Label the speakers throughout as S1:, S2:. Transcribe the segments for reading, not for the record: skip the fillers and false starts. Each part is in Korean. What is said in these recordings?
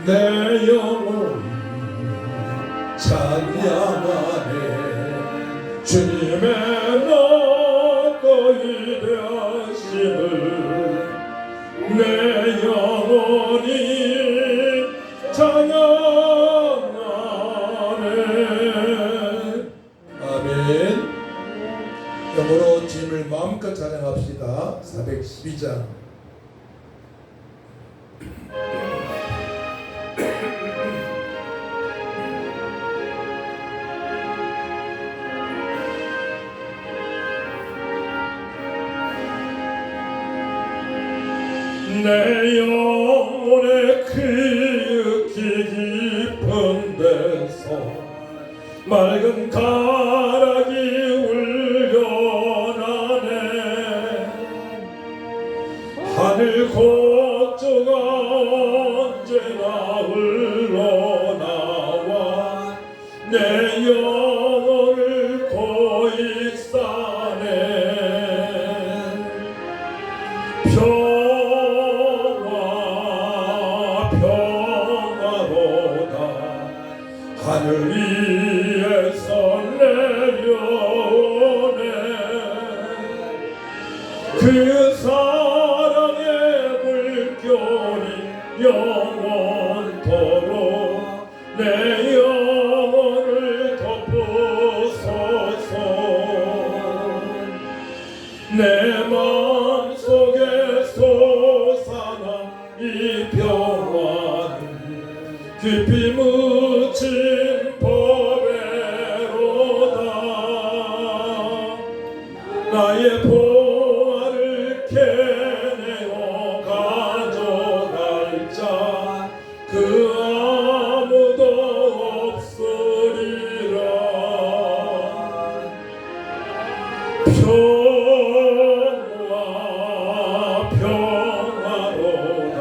S1: 내 영혼이 찬양하네. 주님의 너희의 되심을 내 영혼이 찬양하네. 아멘. 영어로 주님을 마음껏 찬양합시다. 412장. 내 영혼의 크기 깊은 데서 맑은 가락이 울려나네. 하늘 곡조가 언제나 흘러나와 내 영혼을 거의 싸네. 평화로다 하늘 위에서 내려오네. 그 사랑의 물결이 영원토록 내 영혼을 덮어서서 내 마음속에 솟아나 이 평화는 깊이 묻힌 법외로다. 나의 보화를 캐내어 가져갈 자 그 아무도 없으리라. 평화로다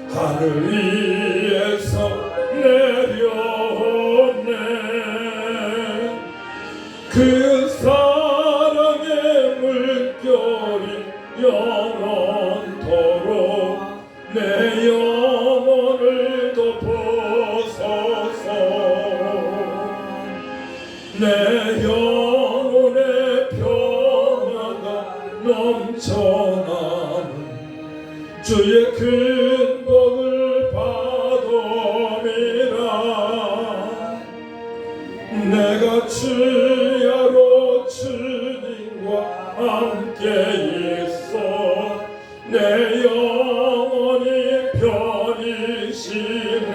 S1: 하늘 위에서 내려오네. 그 사랑의 물결이 영원토록 내 영혼을 덮어서서 내 영혼의 평화가 넘쳐나는 주의 큰 복을 받음이라. 내가 주야로 주님과 함께 있어 내 영혼이 편이시네.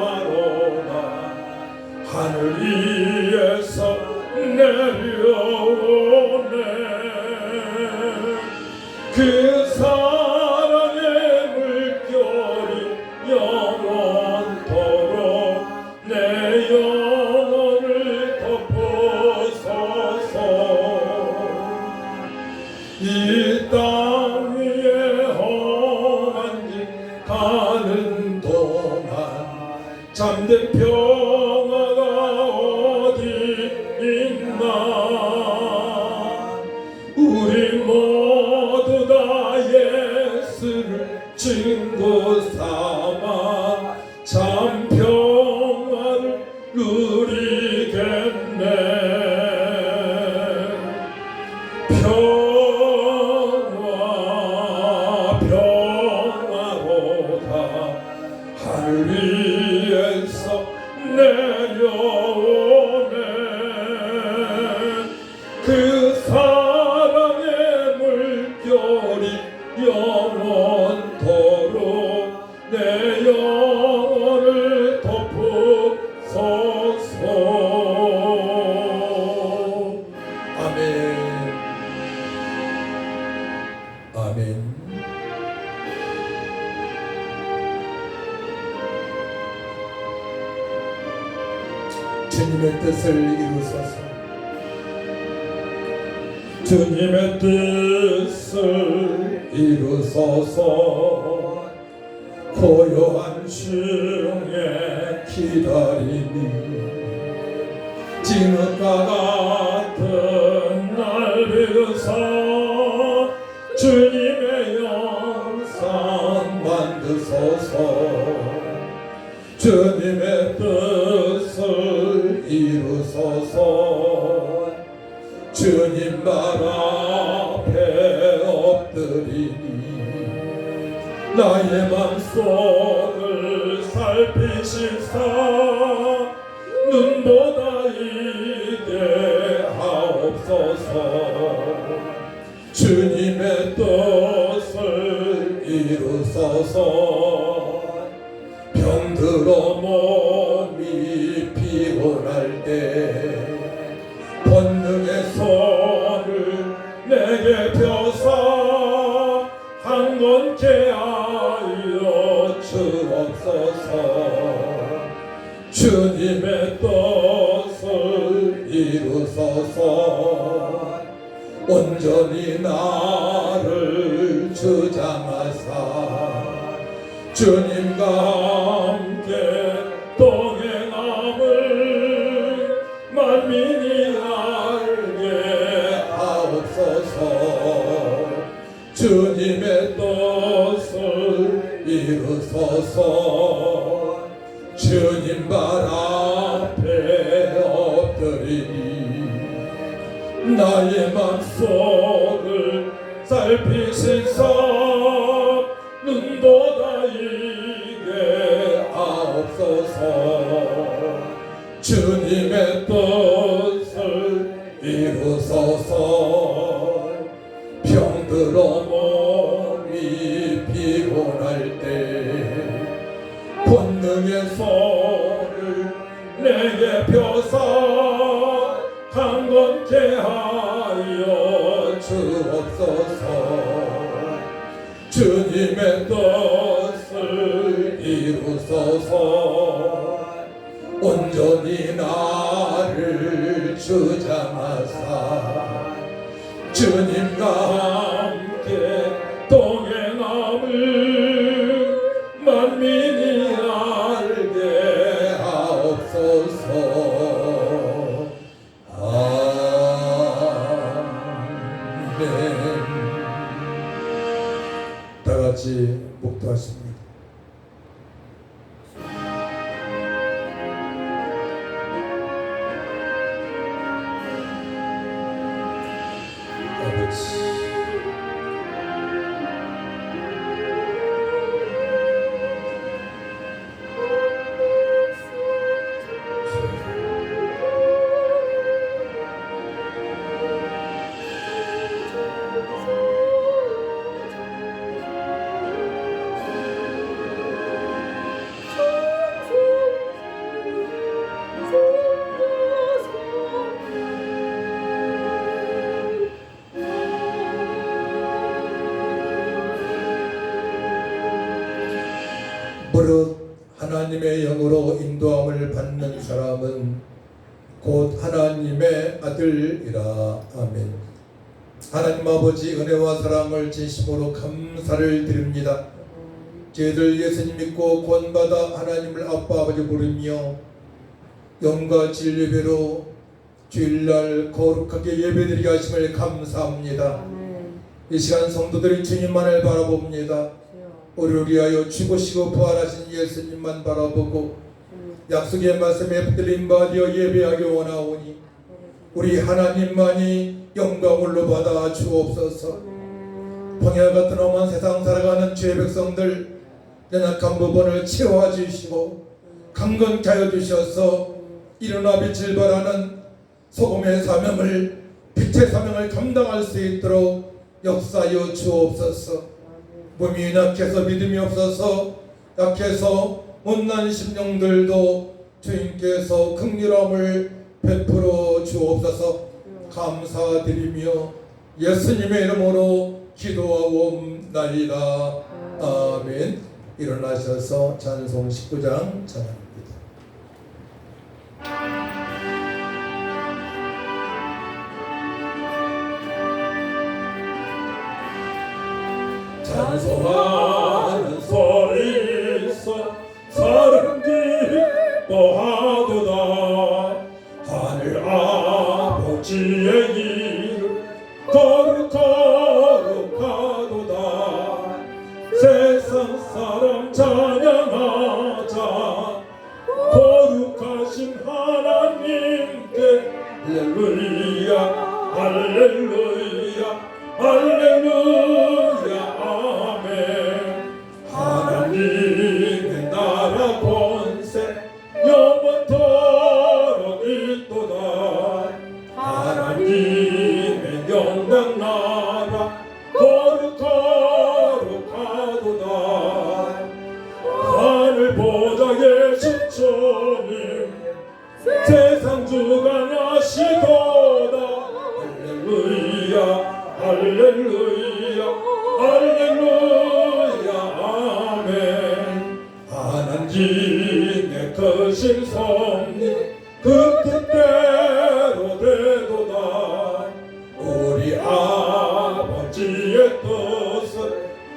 S1: 평화로다 하늘 위에서 내려오네. 그 사랑의 물결이 영원토록 내 영혼을 덮어서서 이 땅 위에 험한 길 가는 동안 참된 평화가 어디 있나. 우리 모두 다 예수를 증거 삼아 참 평화를 누리겠네. 평화로다 하늘 위에서 내려오네. 그 사랑의 물결이 영원토록 내 영혼을 덮어서서. 아멘. 아멘. 주님의 뜻을 이루소서. 주님의 뜻을 이루소서. 고요한 중에 기다림이 진흙과 같은 날
S2: 이르사 주님의 영상 만드소서. 주님의 뜻을 이루소서. 주님 발 앞에 엎드리니 나의 맘속을 살피시사 눈보다 이게 하옵소서. 주님의 뜻을 이루소서. 병들어 몸이 피곤할 때 본능의 손을 내게 펴사 한건케 하여 주옵소서. 주님의 뜻을 이루소서. 온전히 나를 주장하사 주님과 함께 동행함을 만민이 알게 하옵소서. 주님의 뜻을 이루소서. 주님 발 앞에 엎드리니 나의 맘속을 살피시사 눈보다 이게 하옵소서. 주님의 뜻을 이루소서. 병들어 몸이 피곤할 때 본능의 손을 내게 펴사 강건케 하여 주옵소서. 주님의 뜻을 이루소서. 온전히 나를 주장하사 주님과 함께 동행함을 만민이 알게 하옵소서. 아멘. 다 같이 묵도하십니다. 무릇 하나님의 영으로 인도함을 받는 사람은 곧 하나님의 아들이라. 아멘. 하나님 아버지 은혜와 사랑을 진심으로 감사를 드립니다. 저희들 예수님 믿고 구원받아 하나님을 아빠 아버지 부르며 영과 진리배로 주일날 거룩하게 예배드리게 하심을 감사합니다. 이 시간 성도들이 주님만을 바라봅니다. 우리를 위하여 죽으시고 부활하신 예수님만 바라보고 약속의 말씀에 붙들림 받아 예배하기 원하오니 우리 하나님만이 영광을 받아 주옵소서. 광야 같은 험한 세상 살아가는 주의 백성들 연약한 부분을 채워 주시고 강건케 하여 주셔서 일어나 빛을 발하는 소금의 사명을 빛의 사명을 감당할 수 있도록 역사하여 주옵소서. 몸이 약해서 믿음이 없어서 약해서 못난 심령들도 주님께서 긍휼함을 베풀어 주옵소서. 감사드리며 예수님의 이름으로 기도하옵나이다. 아멘. 일어나셔서 찬송 19장 찬양합니다. 찬송하는 소리서 사름 기뻐하도다. 하늘 아버지의 이름 거룩하도다. 세상 사람 찬양하자. 거룩하신 하나님께 할렐루야 할렐루야 할렐루야 아멘. 하나님의 나라 권세 영원토록 있도다. 하나님의 영광 나라 거룩하도다. 하늘 보좌에 신초님 세상 주관하시도다. 할렐루야 할렐루야 할렐루야 아멘. 하나님의 크신 섭리 그 뜻대로 되도다. 우리 아버지의 뜻은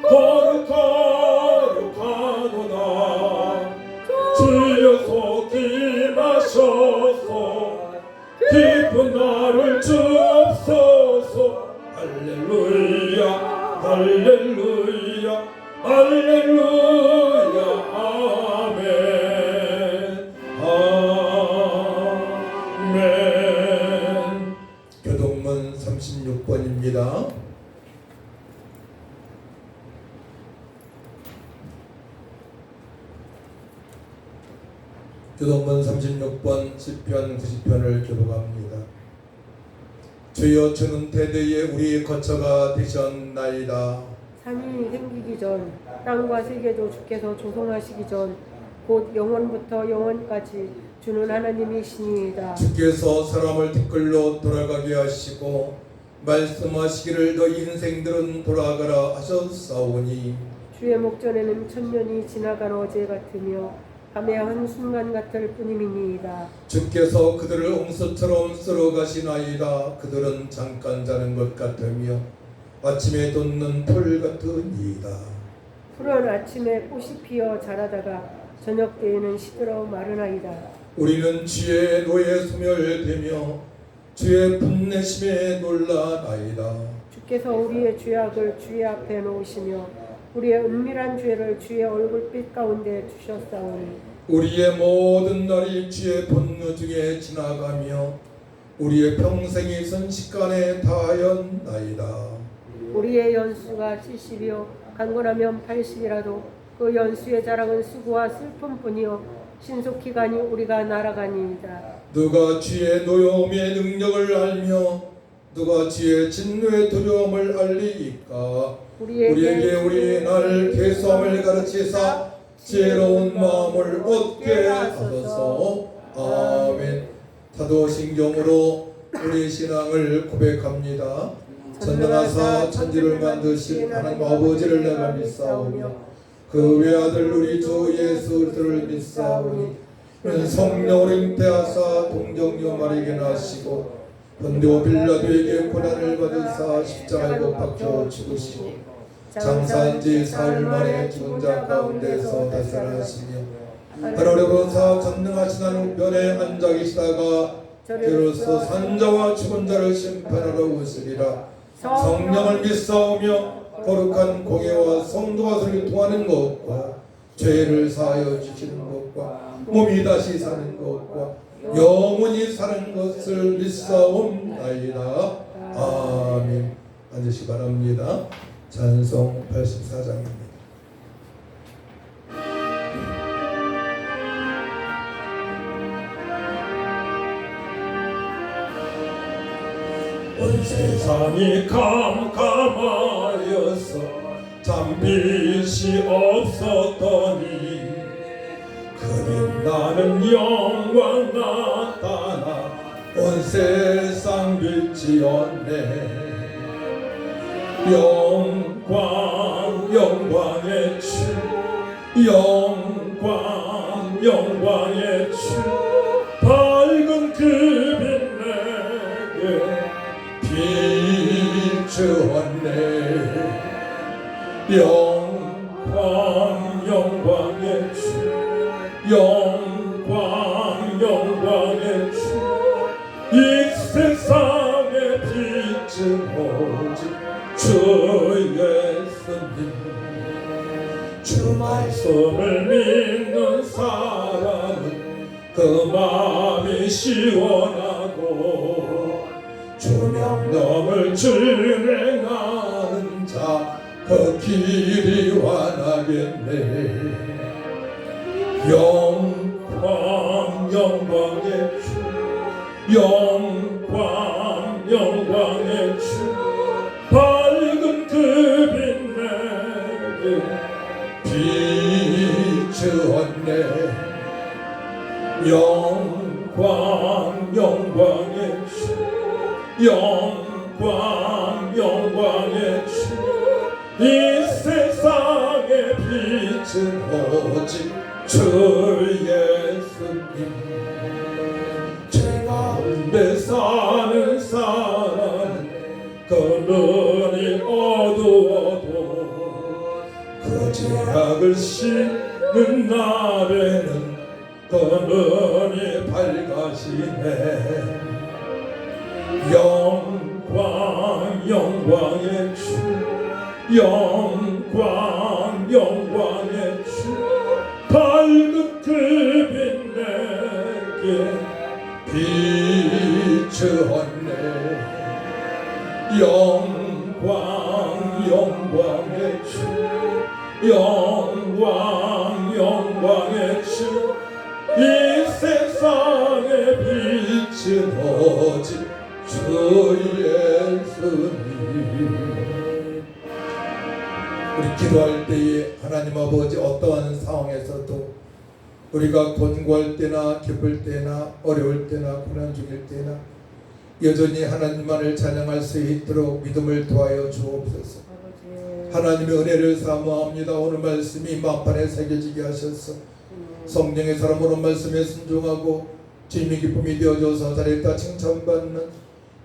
S2: 거룩하도다. 주여 속히 마셔서 기쁜 나를 주옵소서. 할렐루야 할렐루야 할렐루야 아멘 아멘. 교동문 36번입니다. 교동문 36번 시편 90편을 교독합니다. 주여 주는 대대에 우리의 거처가 되셨나이다.
S3: 산이 생기기 전 땅과 세계도 주께서 조성하시기 전 곧 영원부터 영원까지 주는 하나님이시니이다.
S2: 주께서 사람을 댓글로 돌아가게 하시고 말씀하시기를 너희 인생들은 돌아가라 하셨사오니
S3: 주의 목전에는 천년이 지나간 어제 같으며 밤의 한순간 같을 뿐임이니이다.
S2: 주께서 그들을 홍수처럼 쓸어가시나이다. 그들은 잠깐 자는 것 같으며 아침에 돋는 풀 같으니이다.
S3: 푸른 아침에 꽃이 피어 자라다가 저녁 때에는 시들어 마르나이다.
S2: 우리는 주의 노에 소멸되며 주의 분내심에 놀라나이다.
S3: 주께서 우리의 죄악을 주의 앞에 놓으시며 우리의 은밀한 죄를 주의 얼굴빛 가운데 두셨사오니
S2: 우리의 모든 날이 주의 분노 중에 지나가며 우리의 평생이 순식간에 다하였나이다.
S3: 우리의 연수가 70이요 강건하면 80이라도 그 연수의 자랑은 수고와 슬픔뿐이요 신속히 가니 우리가 날아가니이다.
S2: 누가 주의 노여움의 능력을 알며 누가 주의 진노의 두려움을 알리이까. 우리에게 우리 날 계수함을 가르치사 지혜로운 마음을 얻게 하소서. 아멘. 사도신경으로 우리 신앙을 고백합니다. 전능하사 천지를 만드신 하나님 아버지를 내가 믿사오며 그 외아들 우리 주 예수 그리스도를 믿사오니 그는 성령으로 잉태하사 동정녀 마리아에게 나시고 본디오 빌라도에게 고난을 받으사 십자가에 못 박혀 죽으시고 장사한 지 사흘 만에 죽은 자 가운데서 다살아나시며 하늘로서 전능하신 하나님 우편에 앉아 계시다가 저로서 산자와 죽은 자를 심판하러 오시리라. 성령을 믿사오며 거룩한 공예와 성도가 서로 통하는 것과 죄를 사하여 주시는 것과 몸이 다시 사는 것과 영원히 사는 것을 믿사옵나이다. 아멘. 앉으시 바랍니다. 찬송 84장입니다. 온 세상이 캄캄하여서 잠빛이 없었더니 그는 나는 영광 나타나 온 세상 빛이었네. 영광 영광의 주 영광 영광의 주 밝은 그 빛 내게 비추었네. 영광 영광의 주 영광 영광의 주 이 세상의 빛을 오직 주 예수님. 주 말씀을 믿는 사람은 그 마음이 시원하고 주 명령을 준행하는 자 그 길이 환하겠네. 영광의 주, 영광의 주, 밝은 그 빛 내게 비추었네. 영광의 주, 영광의 주, 이 세상의 빛은 오직 주 예수님. 죄 가운데 사는 사람은 그 눈이 어두워도 그 죄악을 씻는 날에는 그 눈이 밝아지네. 영광의 주, 영광의 주, 밝은 그 빛 내게 비추었네. 영광의 주, 영광의 주, 이 세상의 빛은 오직 주 예수님. 우리 기도할 때에 하나님 아버지 어떠한 상황에서도 우리가 곤고할 때나 기쁠 때나 어려울 때나 고난 중일 때나 여전히 하나님만을 찬양할 수 있도록 믿음을 도하여 주옵소서. 하나님의 은혜를 사모합니다. 오늘 말씀이 마음판에 새겨지게 하셔서 성령의 사람으로 말씀에 순종하고 주님의 기쁨이 되어줘서 살아있다 칭찬받는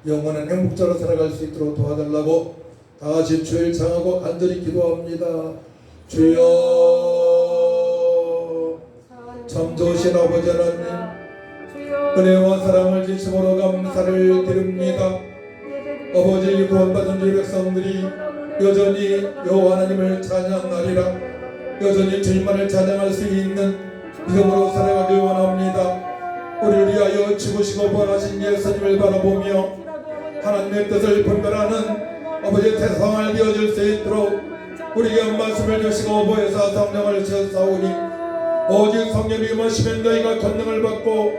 S2: 영원한 행복자로 살아갈 수 있도록 도와달라고 다같이 주일 창하고 간절히 기도합니다. 주여, 참 좋으신 아버지 하나님, 은혜와 사랑을 진심으로 감사를 드립니다. 아버지 구원받은 주의 백성들이 여전히 여호와 하나님을 찬양하리라, 여전히 주님만을 찬양할 수 있는 믿음으로 살아가길 원합니다. 우리를 위하여 죽으시고 부활하신 예수님을 바라보며 하나님의 뜻을 분별하는 아버지의 세상을 되어줄 수 있도록 우리에게 말씀을 주시고 보혜사 성령을 주셨사오니 오직 성령이 임하시면 너희가 권능을 받고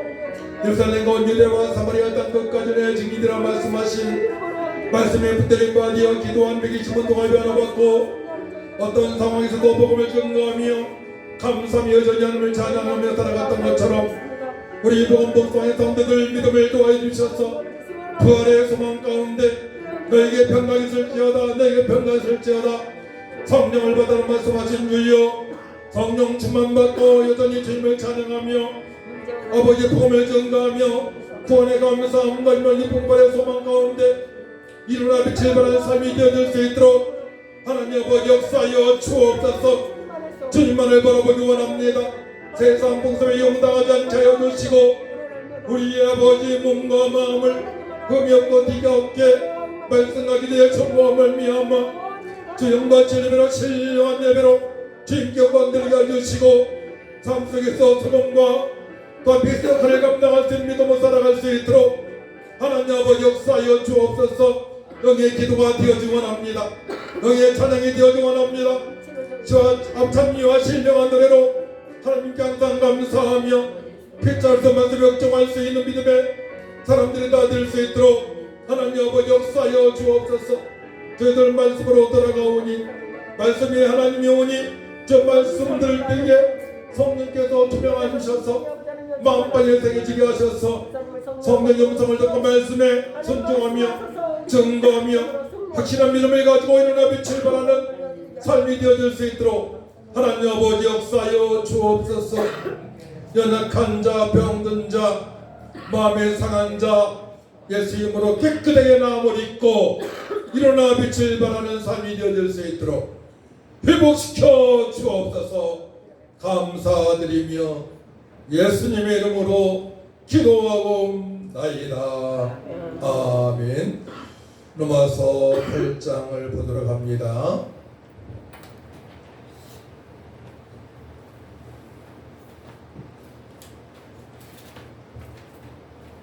S2: 예루살렘과 온 유대와 사마리아 땅 끝까지 내 증인이라 말씀하신 말씀에 붙들림 받으여 기도한 120분 동안 변화받고 어떤 상황에서도 복음을 증거하며 감사하며 여전히 하나님을 찬양하며 살아갔던 것처럼 우리 복음 복성의 성도들 믿음을 도와해 주셔서 부활의 소망 가운데 너에게 평강이 있을지어다, 너에게 평강이 있을지어다. 성령을 받아라 말씀하신 주여, 성령 충만 받고 여전히 주님을 찬양하며 아버지의 복음을 증거하며 구원의 감사함과 임을 풍발의 소망 가운데 일어나 빛을 발하는 삶이 되어질 수 있도록 하나님 아버지 역사하여 주옵소서. 주님만을 바라보기 원합니다. 세상 봉사에 용당하지 않게 하여 주시고 우리의 아버지 몸과 마음을 흠이 없고 티가 없게 말씀하기 되어 전부함을 미하마 주 영과 진리로 신령한 예배로 주님께 영광 드리게 해주시고 삶 속에서 소명과 또한 비슷한 역할을 감당할 수 있는 믿음으로 살아갈 수 있도록 하나님 아버지 역사하여 주옵소서. 영의 기도가 되어지기 원합니다. 영의 찬양이 되어지기 원합니다. 주와 합참미와 신령한 노래로 하나님께 항상 감사하며 빗자루에서 말씀을 역정할 수 있는 믿음의 사람들이 다 될 수 있도록 하나님 아버지 역사하여 주옵소서. 저희들 말씀으로 돌아가오니 말씀이 하나님이 오니 저 말씀들 때에 성령께서 투명하셔서 마음판에 새겨지게 하셔서 성령의 음성을 듣고 말씀에 순종하며 증거하며 확실한 믿음을 가지고 일어나 빛을 발하는 삶이 되어질 수 있도록 하나님 아버지 역사하여 주옵소서. 연약한 자, 병든 자, 마음에 상한 자 예수 이름으로 깨끗하게 마음을 잊고 일어나 빛을 발하는 삶이 되어질 수 있도록 회복시켜 주옵소서. 감사드리며 예수님의 이름으로 기도하고 나이다. 아멘. 로마서 8장을 보도록 합니다.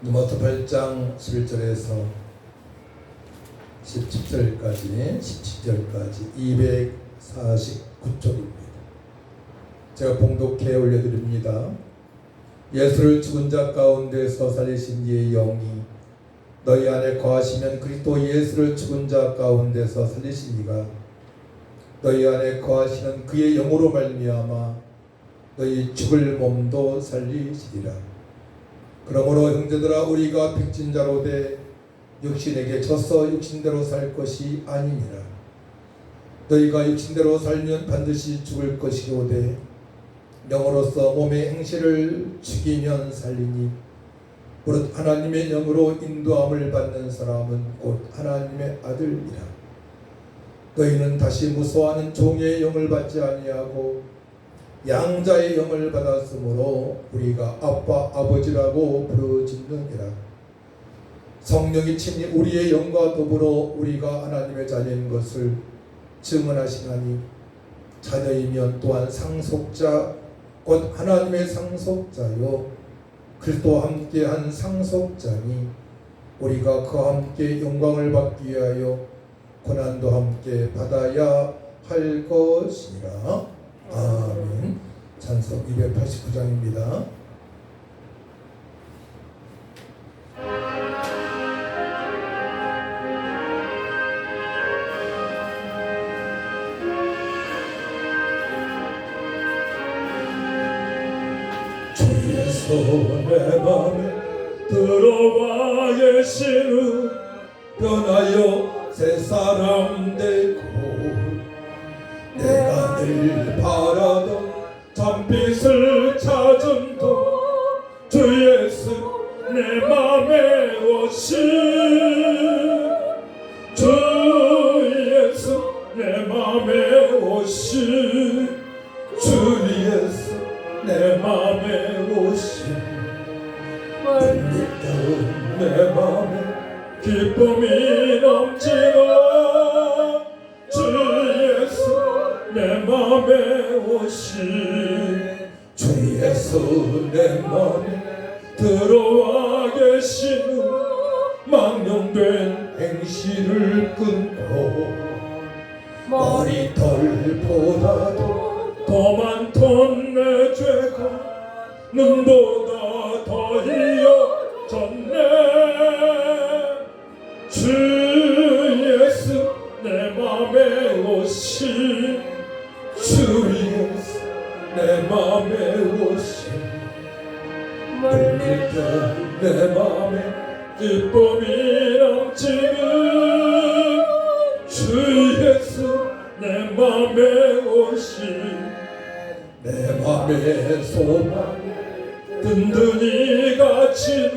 S2: 로마서 8장 11절에서 17절까지 249쪽입니다. 제가 봉독해 올려드립니다. 예수를 죽은 자 가운데서 살리신 이의 영이 너희 안에 거하시면 그리스도 예수를 죽은 자 가운데서 살리신 이가 너희 안에 거하시는 그의 영으로 말미암아 너희 죽을 몸도 살리시리라. 그러므로 형제들아 우리가 백진자로 돼 육신에게 져서 육신대로 살 것이 아니니라. 너희가 육신대로 살면 반드시 죽을 것이오되 영으로서 몸의 행실을 죽이면 살리니 무릇 하나님의 영으로 인도함을 받는 사람은 곧 하나님의 아들이라. 너희는 다시 무서워하는 종의 영을 받지 아니하고 양자의 영을 받았으므로 우리가 아빠 아버지라고 부르짖느니라. 성령이 친히 우리의 영과 더불어 우리가 하나님의 자녀인 것을 증언하시나니 자녀이면 또한 상속자 곧 하나님의 상속자요 그리스도와 함께한 상속자니 우리가 그와 함께 영광을 받기 위하여 고난도 함께 받아야 할 것이라. 아멘. 찬송 289장입니다.
S1: 주께서 내 맘에 들어와 계시는 변하여 새 사람 되고 내가 늘 바라던 참빛을 찾음도 주 예수 내 맘에 오시 주 예수 내 맘에 오시 주 예수 내 맘에 오시 눈빛다운 내 맘에 기쁨이 넘치고 주 예수 내 맘에 오시 주 예수 내 맘에 들어와 계시는 망령된 행실을 끊고 머리털보다도 더 많던 내 죄가 눈보다 더 이어졌네 주 예수 내 맘에 오시 주 예수 내 맘에 오시 물밀던 내 맘에 기쁨이 넘치는 주 예수 내 맘에 오시 내 맘에 소망 든든히 갇히는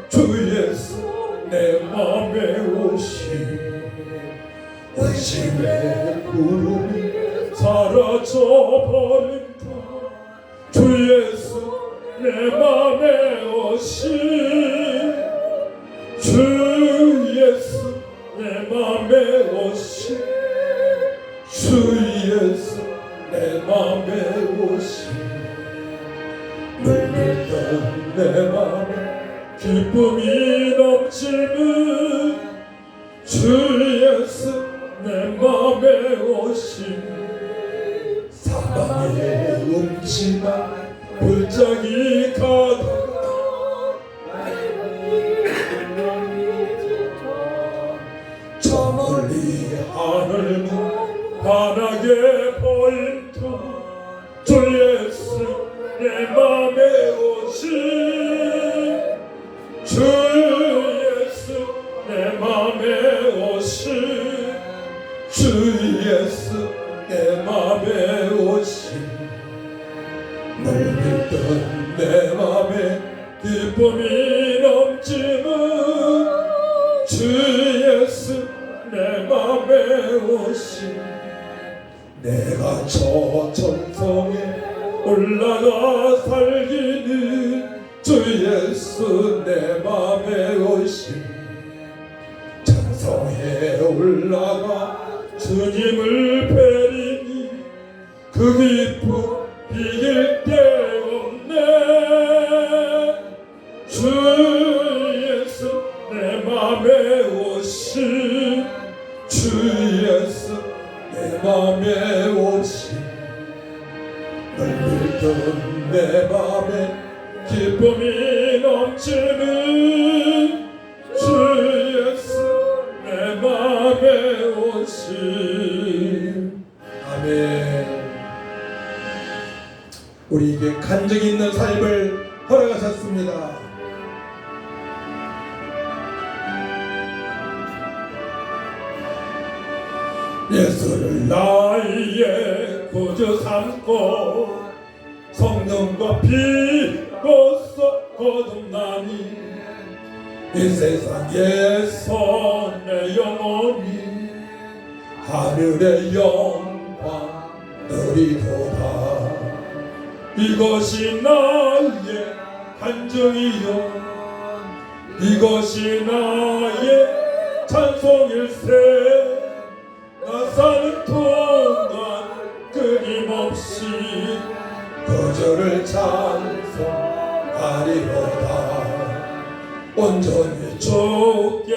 S1: 주 예수 내 맘에 오시 의심의 구름이 사라져버린다 주 예수 내 맘에 오시 주 예수 내 맘에 오시 주 예수 내 맘에 오시 물밀던 내 맘에 기쁨이 넘치는 주 예수 내 맘에 오시 사방에 음침한 불짝이 가다가 저 멀리 하늘은 환하게 보인다 주 예수 내 맘에 오시 주 예수 내 맘에 오시 주 예수 내 맘에 오시 물밀던 내 맘에 기쁨이 넘치는 주 예수 내 맘에 오시 내가 저 천성에 올라가 살기는 주 예수 내 맘에 오시
S2: 성에 올라가 주님을 뵈리니 그 기쁨 이길 데 없네. 주 예수 내 맘에 오신 주 예수 내 맘에 오신 널 믿던 내 맘에 기쁨이 넘치는 주 예수 내 맘에 오신. 아멘. 우리에게 간증 있는 삶을 허락하셨습니다. 예수를 나의 구주 삼고 성령과 비로소 거듭나니 이 세상에서 내 영혼이 하늘의 영광 누리도다. 이것이 나의 간증이요 이것이 나의 찬송일세. 나 사는 동안 끊임없이 거절을 찬송하리로다. 온전히 주께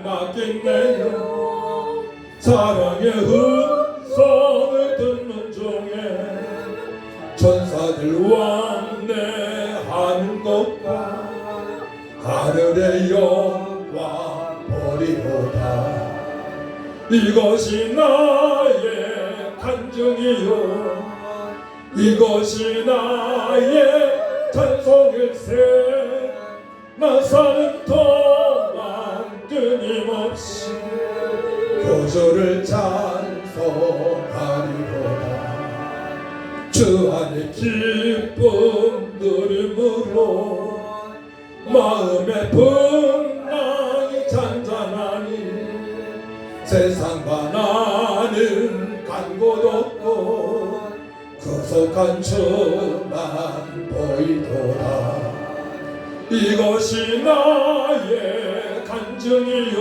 S2: 맡긴내요. 사랑의 음성을 듣는 중에 천사들 왕래하는 것과 하늘의 영광 보리로다. 이것이 나의 간증이요 이것이 나의 찬송일세. 나 사는 동안 끊임없이 구주를 찬송하리로다. 주 안에 기쁨 누림으로 마음의 풍랑이 잔잔하니 세상과 나는 간 곳 없고 구속한 주만 보이도다. 이것이 나의 간증이요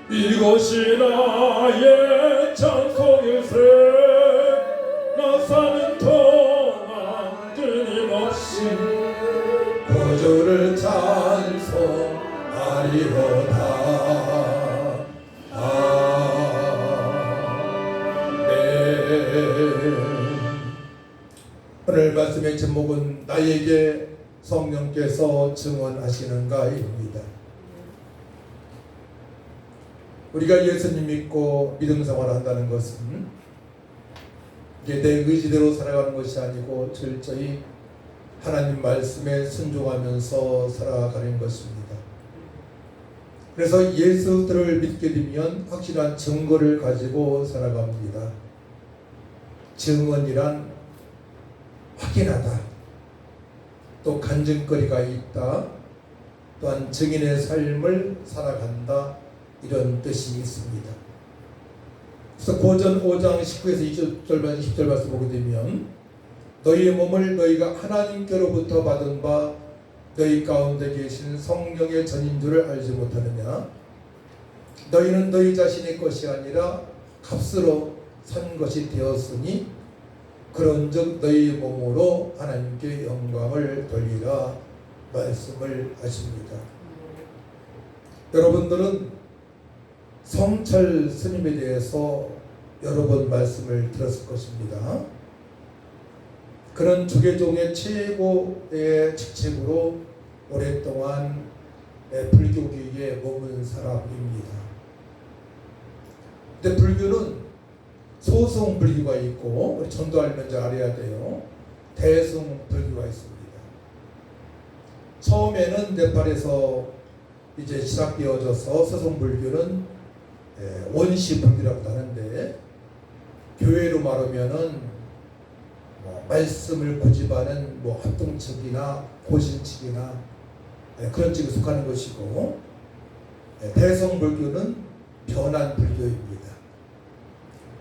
S2: 이것이 나의 찬송일세. 나 사는 동안 끊임없이 구주를 찬송하리로다. 오늘 말씀의 제목은 나에게 성령께서 증언하시는가입니다. 우리가 예수님 믿고 믿음 생활한다는 것은 이게 내 의지대로 살아가는 것이 아니고 철저히 하나님 말씀에 순종하면서 살아가는 것입니다. 그래서 예수들을 믿게 되면 확실한 증거를 가지고 살아갑니다. 증언이란 확인하다, 또 간증거리가 있다, 또한 증인의 삶을 살아간다, 이런 뜻이 있습니다. 그래서 고전 5장 19에서 20절 말씀 보게 되면 너희의 몸을 너희가 하나님께로부터 받은 바 너희 가운데 계신 성령의 전인 줄을 알지 못하느냐. 너희는 너희 자신의 것이 아니라 값으로 산 것이 되었으니 그런즉 너희 몸으로 하나님께 영광을 돌리라 말씀을 하십니다. 여러분들은 성철 스님에 대해서 여러 번 말씀을 들었을 것입니다. 그는 조계종의 최고의 직책으로 오랫동안 불교계에 머문 사람입니다. 근데 불교는 소승 불교가 있고, 우리 전도하면 잘 알아야 돼요. 대승 불교가 있습니다. 처음에는 네팔에서 이제 시작되어져서 서승 불교는 원시 불교라고 하는데, 교회로 말하면은 말씀을 고집하는 합동측이나 고신측이나 그런 측에 속하는 것이고, 대성 불교는 변한 불교입니다.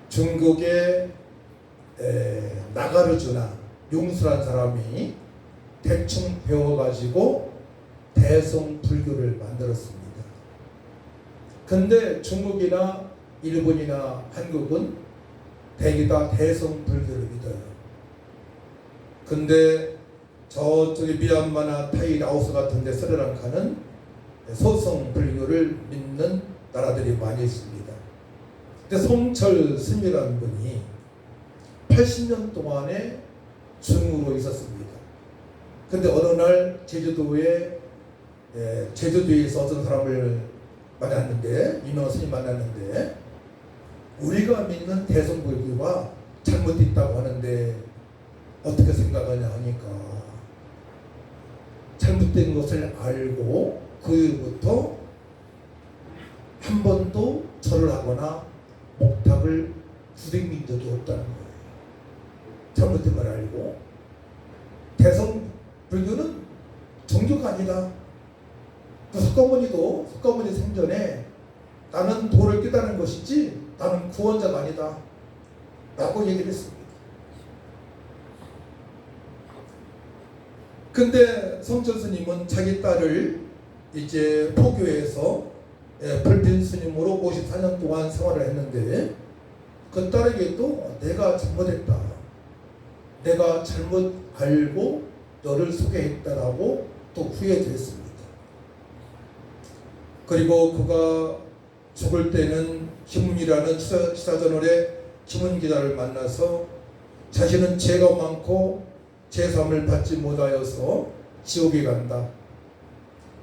S2: 중국의 나가르주나 용수란 사람이 대충 배워가지고 대성 불교를 만들었습니다. 근데 중국이나 일본이나 한국은 대개 다 대성 불교를 믿어요. 근데 저쪽에 미얀마나 타이, 라오스 같은 데 스리랑카는 소성 불교를 믿는 나라들이 많이 있습니다. 근데 송철 스님이라는 분이 80년 동안에 중국으로 있었습니다. 근데 어느 날 제주도에 제주도에서 어떤 사람을 만났는데, 유명한 스님 만났는데, 우리가 믿는 대성불교가 잘못됐다고 하는데 어떻게 생각하냐 하니까, 잘못된 것을 알고 그 이후부터 한 번도 절을 하거나 목탁을 부대민 적이 없다는 거예요. 잘못된 걸 알고. 대성불교는 종교가 아니다. 석가모니 생전에 나는 도를 깨달은 것이지 나는 구원자가 아니다 라고 얘기를 했습니다. 근데 성철 스님은 자기 딸을 이제 포교해서 불빈 스님으로 54년 동안 생활을 했는데, 그 딸에게도 내가 잘못했다, 내가 잘못 알고 너를 소개했다라고 또 후회했습니다. 그리고 그가 죽을 때는 김문이라는 시사저널의 김문 기자를 만나서 자신은 죄가 많고 제삼을 받지 못하여서 지옥에 간다,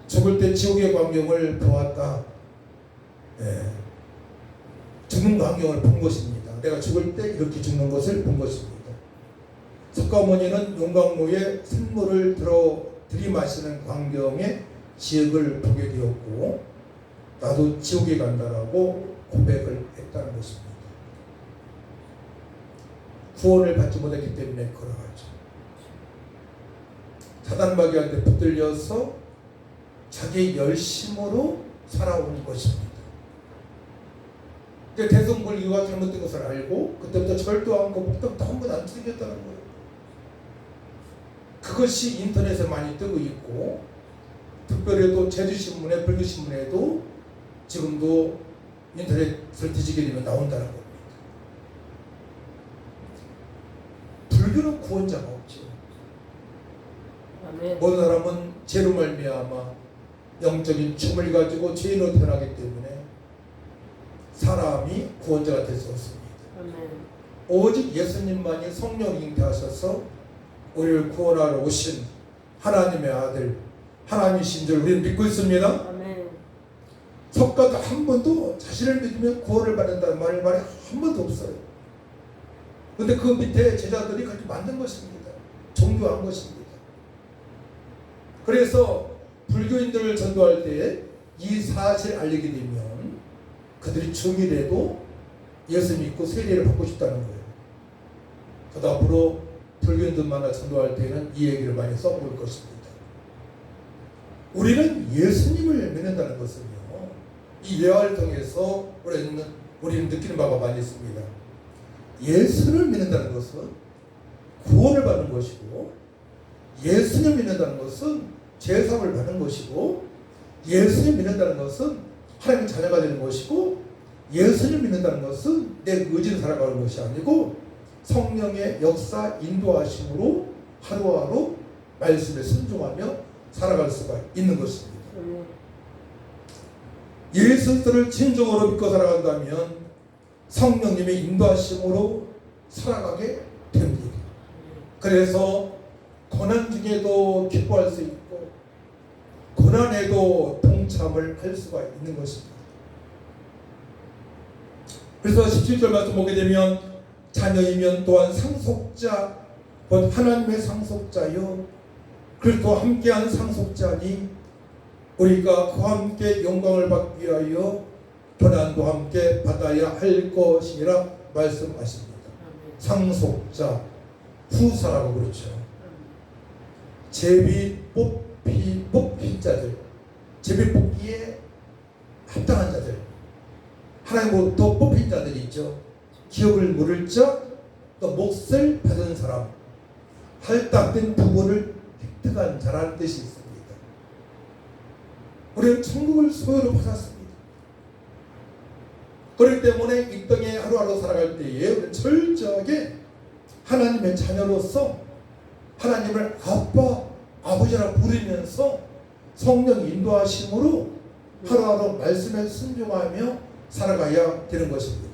S2: 죽을 때 지옥의 광경을 보았다, 죽는 광경을 본 것입니다. 내가 죽을 때 이렇게 죽는 것을 본 것입니다. 석가모니는 용광로에 샘물을 들이마시는 광경에 지옥을 보게 되었고 나도 지옥에 간다라고 고백을 했다는 것입니다. 구원을 받지 못했기 때문에 걸어가죠. 사단마귀한테 붙들려서 자기 열심으로 살아온 것입니다. 대성불교가 잘못된 것을 알고 그때부터 절도 않고 목탁도 한 번 안 튀겼다는 거예요. 그것이 인터넷에 많이 뜨고 있고, 특별히도 제주신문에, 불교신문에도 지금도 인터넷을 뒤지게 되면 나온다는 겁니다. 불교는 구원자가 없죠.
S3: 아멘.
S2: 모든 사람은 죄로 말미암아 영적인 춤을 가지고 죄인으로 태어나기 때문에 사람이 구원자가 될 수 없습니다.
S3: 아멘.
S2: 오직 예수님만이 성령 잉태하셔서 우리를 구원하러 오신 하나님의 아들, 하나님이신 줄 우리는 믿고 있습니다.
S3: 아멘.
S2: 석가도 한 번도 자신을 믿으면 구원을 받는다는 말이 한 번도 없어요. 근데 그 밑에 제자들이 그렇게 만든 것입니다. 종교한 것입니다. 그래서 불교인들을 전도할 때 이 사실을 알리게 되면 그들이 중이라도 예수 믿고 세례를 받고 싶다는 거예요. 저도 앞으로 불교인들 만나 전도할 때는 이 얘기를 많이 써볼 것입니다. 우리는 예수님을 믿는다는 것은요, 이 예화를 통해서 우리는 느끼는 바가 많이 있습니다. 예수를 믿는다는 것은 구원을 받는 것이고, 예수님 믿는다는 것은 제사를 받는 것이고, 예수님 믿는다는 것은 하나님의 자녀가 되는 것이고, 예수님 믿는다는 것은 내 의지로 살아가는 것이 아니고 성령의 역사 인도하심으로 하루하루 말씀에 순종하며 살아갈 수가 있는 것입니다. 예수를 진정으로 믿고 살아간다면 성령님의 인도하심으로 살아가게 됩니다. 그래서 고난 중에도 기뻐할 수 있고 고난에도 동참을 할 수가 있는 것입니다. 그래서 17절 말씀 보게 되면 자녀이면 또한 상속자, 곧 하나님의 상속자요 그리스도 함께한 상속자니 우리가 그와 함께 영광을 받기 위하여 고난도 함께 받아야 할 것이라 말씀하십니다. 상속자, 후사라고 그렇죠. 제비 뽑힌 자들, 제비 뽑기에 합당한 자들, 하나님으로부터 뽑힌 자들이 있죠. 기업을 물을 자, 또 몫을 받은 사람, 할당된 부분을 획득한 자라는 뜻이 있습니다. 우리는 천국을 소유로 받았습니다. 그렇기 때문에 이 땅에 하루하루 살아갈 때에 철저하게 하나님의 자녀로서 하나님을 아빠, 아버지라 부르면서 성령 인도하심으로 하루하루 말씀에 순종하며 살아가야 되는 것입니다.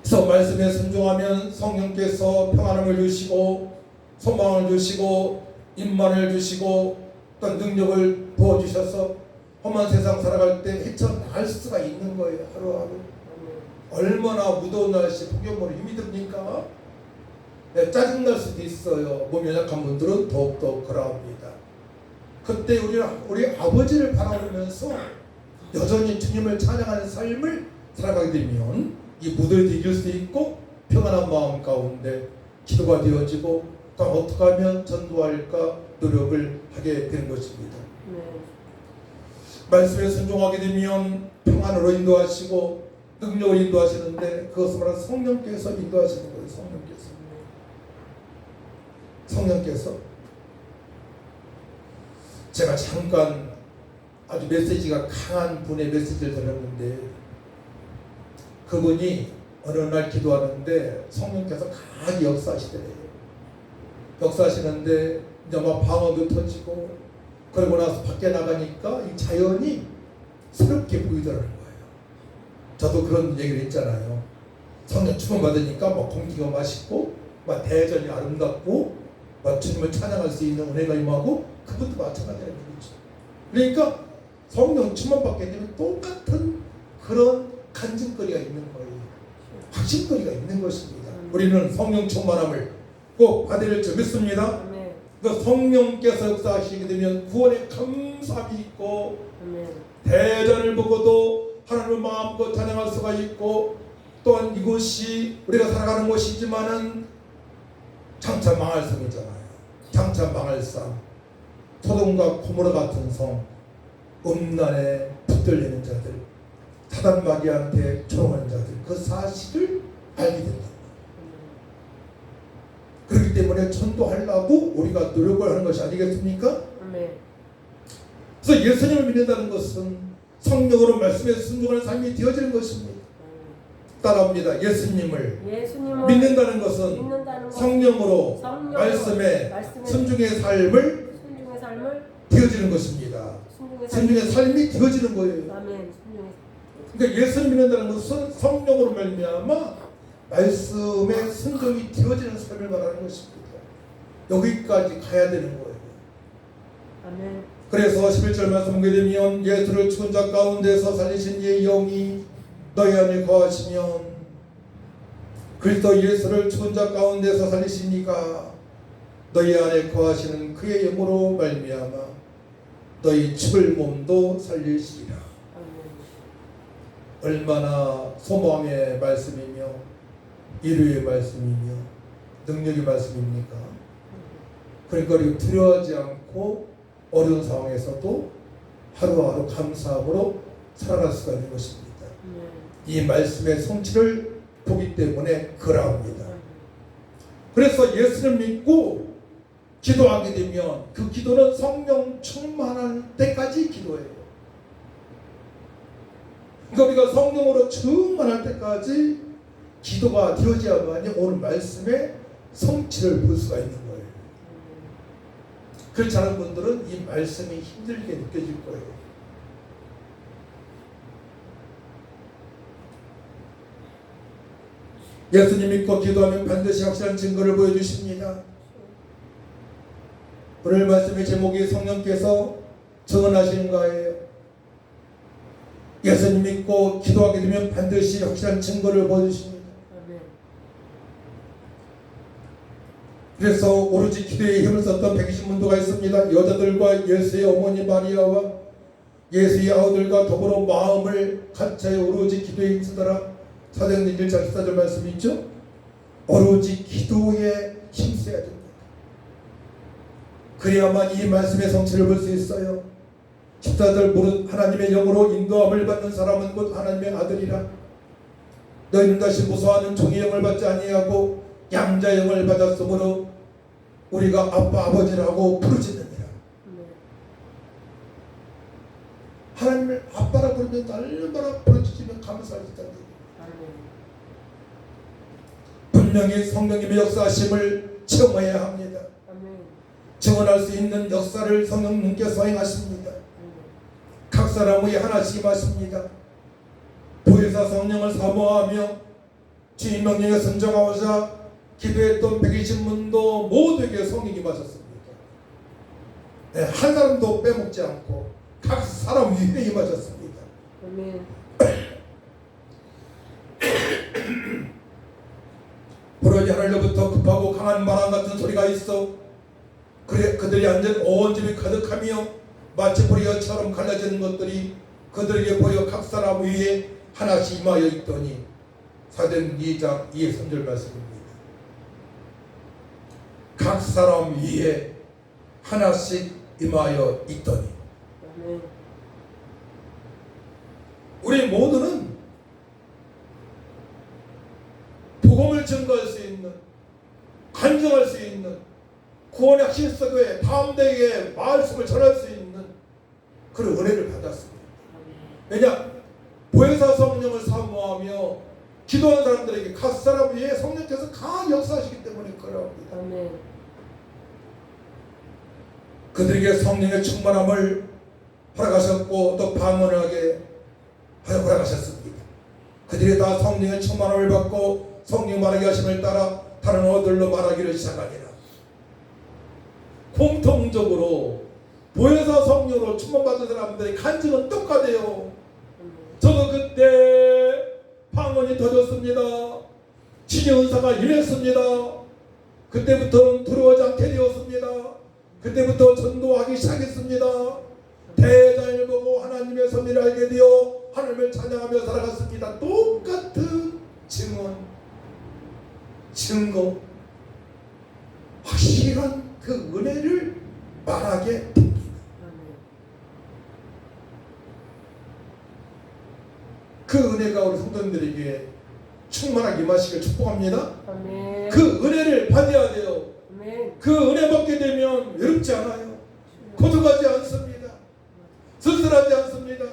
S2: 그래서 말씀에 순종하면 성령께서 평안함을 주시고 소망을 주시고 임만을 주시고 또 능력을 부어주셔서 험한 세상 살아갈 때 헤쳐나갈 수가 있는 거예요. 하루하루. 얼마나 무더운 날씨 폭염으로 힘이 듭니까? 네, 짜증날 수도 있어요. 몸이 연약한 분들은 더욱더 그러합니다. 그때 우리 아버지를 바라보면서 여전히 주님을 찬양하는 삶을 살아가게 되면 이 무더위도 이길 수 있고 평안한 마음 가운데 기도가 되어지고 또 어떻게 하면 전도할까 노력을 하게 되는 것입니다. 말씀에 순종하게 되면 평안으로 인도하시고 능력을 인도하시는데 그것은 바로 성령께서 인도하시는 거예요. 성령께서 제가 잠깐 아주 메시지가 강한 분의 메시지를 들었는데 그분이 어느 날 기도하는데 성령께서 강하게 역사하시더래요. 역사하시는데 이제 막 방언도 터지고 그러고 나서 밖에 나가니까 이 자연이 새롭게 보이더라는 거예요. 저도 그런 얘기를 했잖아요. 성령 충만 받으니까 막 공기가 맛있고 막 대전이 아름답고 막 주님을 찬양할 수 있는 은혜가 임하고 그것도 마찬가지라는 얘기죠. 그러니까 성령 충만 받게 되면 똑같은 그런 간증거리가 있는 거예요. 확신거리가 있는 것입니다. 우리는 성령 충만함을 꼭 받을 줄 믿습니다. 그 성령께서 역사하시게 되면 구원의 감사함이 있고 대전을 보고도 하나님을 마음껏 찬양할 수가 있고 또한 이곳이 우리가 살아가는 곳이지만은 장차 망할 성이잖아요. 장차 망할 성, 소돔과 고모라 같은 성, 음란에 붙들리는 자들, 사단 마귀한테 조롱하는 자들, 그 사실을 알게 된다. 그렇기 때문에 전도하려고 우리가 노력을 하는 것이 아니겠습니까? 그래서 예수님을 믿는다는 것은 성령으로 말씀에 순종하는 삶이 되어지는 것입니다. 따라합니다. 예수님을 믿는다는 것은 성령으로 말씀에 순종의 삶을 되어지는 것입니다. 순종의 삶이 되어지는 거예요. 그러니까 예수님 믿는다는 것은 성령으로 말미암아 말씀에 순종이 되어지는 삶을 말하는 것입니다. 여기까지 가야 되는 거예요. 그래서 11절 말씀 보게 되면 예수를 죽은 자 가운데서 살리신 이의 영이 너희 안에 거하시면 그리스도 예수를 죽은 자 가운데서 살리신 이가 너희 안에 거하시는 그의 영으로 말미암아 너희 죽을 몸도 살리시리라. 얼마나 소망의 말씀이며 이루의 말씀이며 능력의 말씀입니까? 그러니까 우리가 두려워하지 않고 어려운 상황에서도 하루하루 감사함으로 살아갈 수가 있는 것입니다. 이 말씀의 성취를 보기 때문에 그러합니다. 그래서 예수를 믿고 기도하게 되면 그 기도는 성령 충만할 때까지 기도해요. 그러니까 우리가 성령으로 충만할 때까지 기도가 되어져야만이 오늘 말씀의 성취를 볼 수가 있는 거예요. 그렇지 않은 분들은 이 말씀이 힘들게 느껴질 거예요. 예수님 믿고 기도하면 반드시 확실한 증거를 보여주십니다. 오늘 말씀의 제목이 성령께서 증언하시는 거예요. 예수님 믿고 기도하게 되면 반드시 확실한 증거를 보여주십니다. 그래서 오로지 기도에 힘을 썼던 120문도가 있습니다. 여자들과 예수의 어머니 마리아와 예수의 아우들과 더불어 마음을 같이 오로지 기도에 힘쓰더라. 사도행전 1장 14절 말씀이 있죠. 오로지 기도에 힘써야 됩니다. 그래야만 이 말씀의 성취를 볼 수 있어요. 14절 무릇 하나님의 영으로 인도함을 받는 사람은 곧 하나님의 아들이라. 너희는 다시 무서워하는 종의 영을 받지 아니하고 양자 영을 받았으므로 우리가 아빠 아버지라고 부르짖느니라.
S1: 하나님을 아빠라 부르면 얼마나 부르짖으면 감사하겠다는 거예요.
S2: 분명히 성령님의 역사하심을 체험해야 합니다. 증언할 수 있는 역사를 성령님께서 행하십니다. 각 사람 위에 하나씩 임하십니다. 보혜사 성령을 사모하며 주님 명령에 순종하고자 기도했던 120문도 모두에게 성령이 임하셨습니다. 네, 한 사람도 빼먹지 않고 각 사람 위에 임하셨습니다. 부러지 하늘로부터 급하고 강한 바람 같은 소리가 있어 그래 그들이 앉은 온 집이 가득하며 마치 불이어처럼 갈라지는 것들이 그들에게 보여 각 사람 위에 하나씩 임하여 있더니 사도행전 2장 2의 3절 말씀입니다. 각 사람 위에 하나씩 임하여 있더니 우리 모두는 복음을 증거할 수 있는 간증할 수 있는 구원의 실석에 다음대에 말씀을 전할 수 있는 그런 은혜를 받았습니다. 왜냐? 보혜사 성령을 사모하며 기도한 사람들에게 각 사람 위에 성령께서 강하게 역사하시기 때문에 그러합니다. 그들에게 성령의 충만함을 허락하셨고 또 방언하게 허락하셨습니다. 그들이 다 성령의 충만함을 받고 성령 말하게 하심을 따라 다른 어들로 말하기를 시작하니라. 공통적으로 보혜사 성령으로 충만받은 사람들의 간증은 똑같아요. 저도 그때 방언이 터졌습니다. 치유 은사가 임했습니다. 그때부터는 두려워하지 않게 되었습니다. 그때부터 전도하기 시작했습니다. 대자연을 보고 하나님의 섭리를 알게 되어 하나님을 찬양하며 살아갔습니다. 똑같은 증언, 증거, 확실한 그 은혜를 말하게 됩니다. 그 은혜가 우리 성도님들에게 충만하게 임하시길 축복합니다. 그 은혜를 받아야 돼요. 그 은혜 받게 되면 외롭지 않아요. 고통하지 않습니다. 쓸쓸하지 않습니다.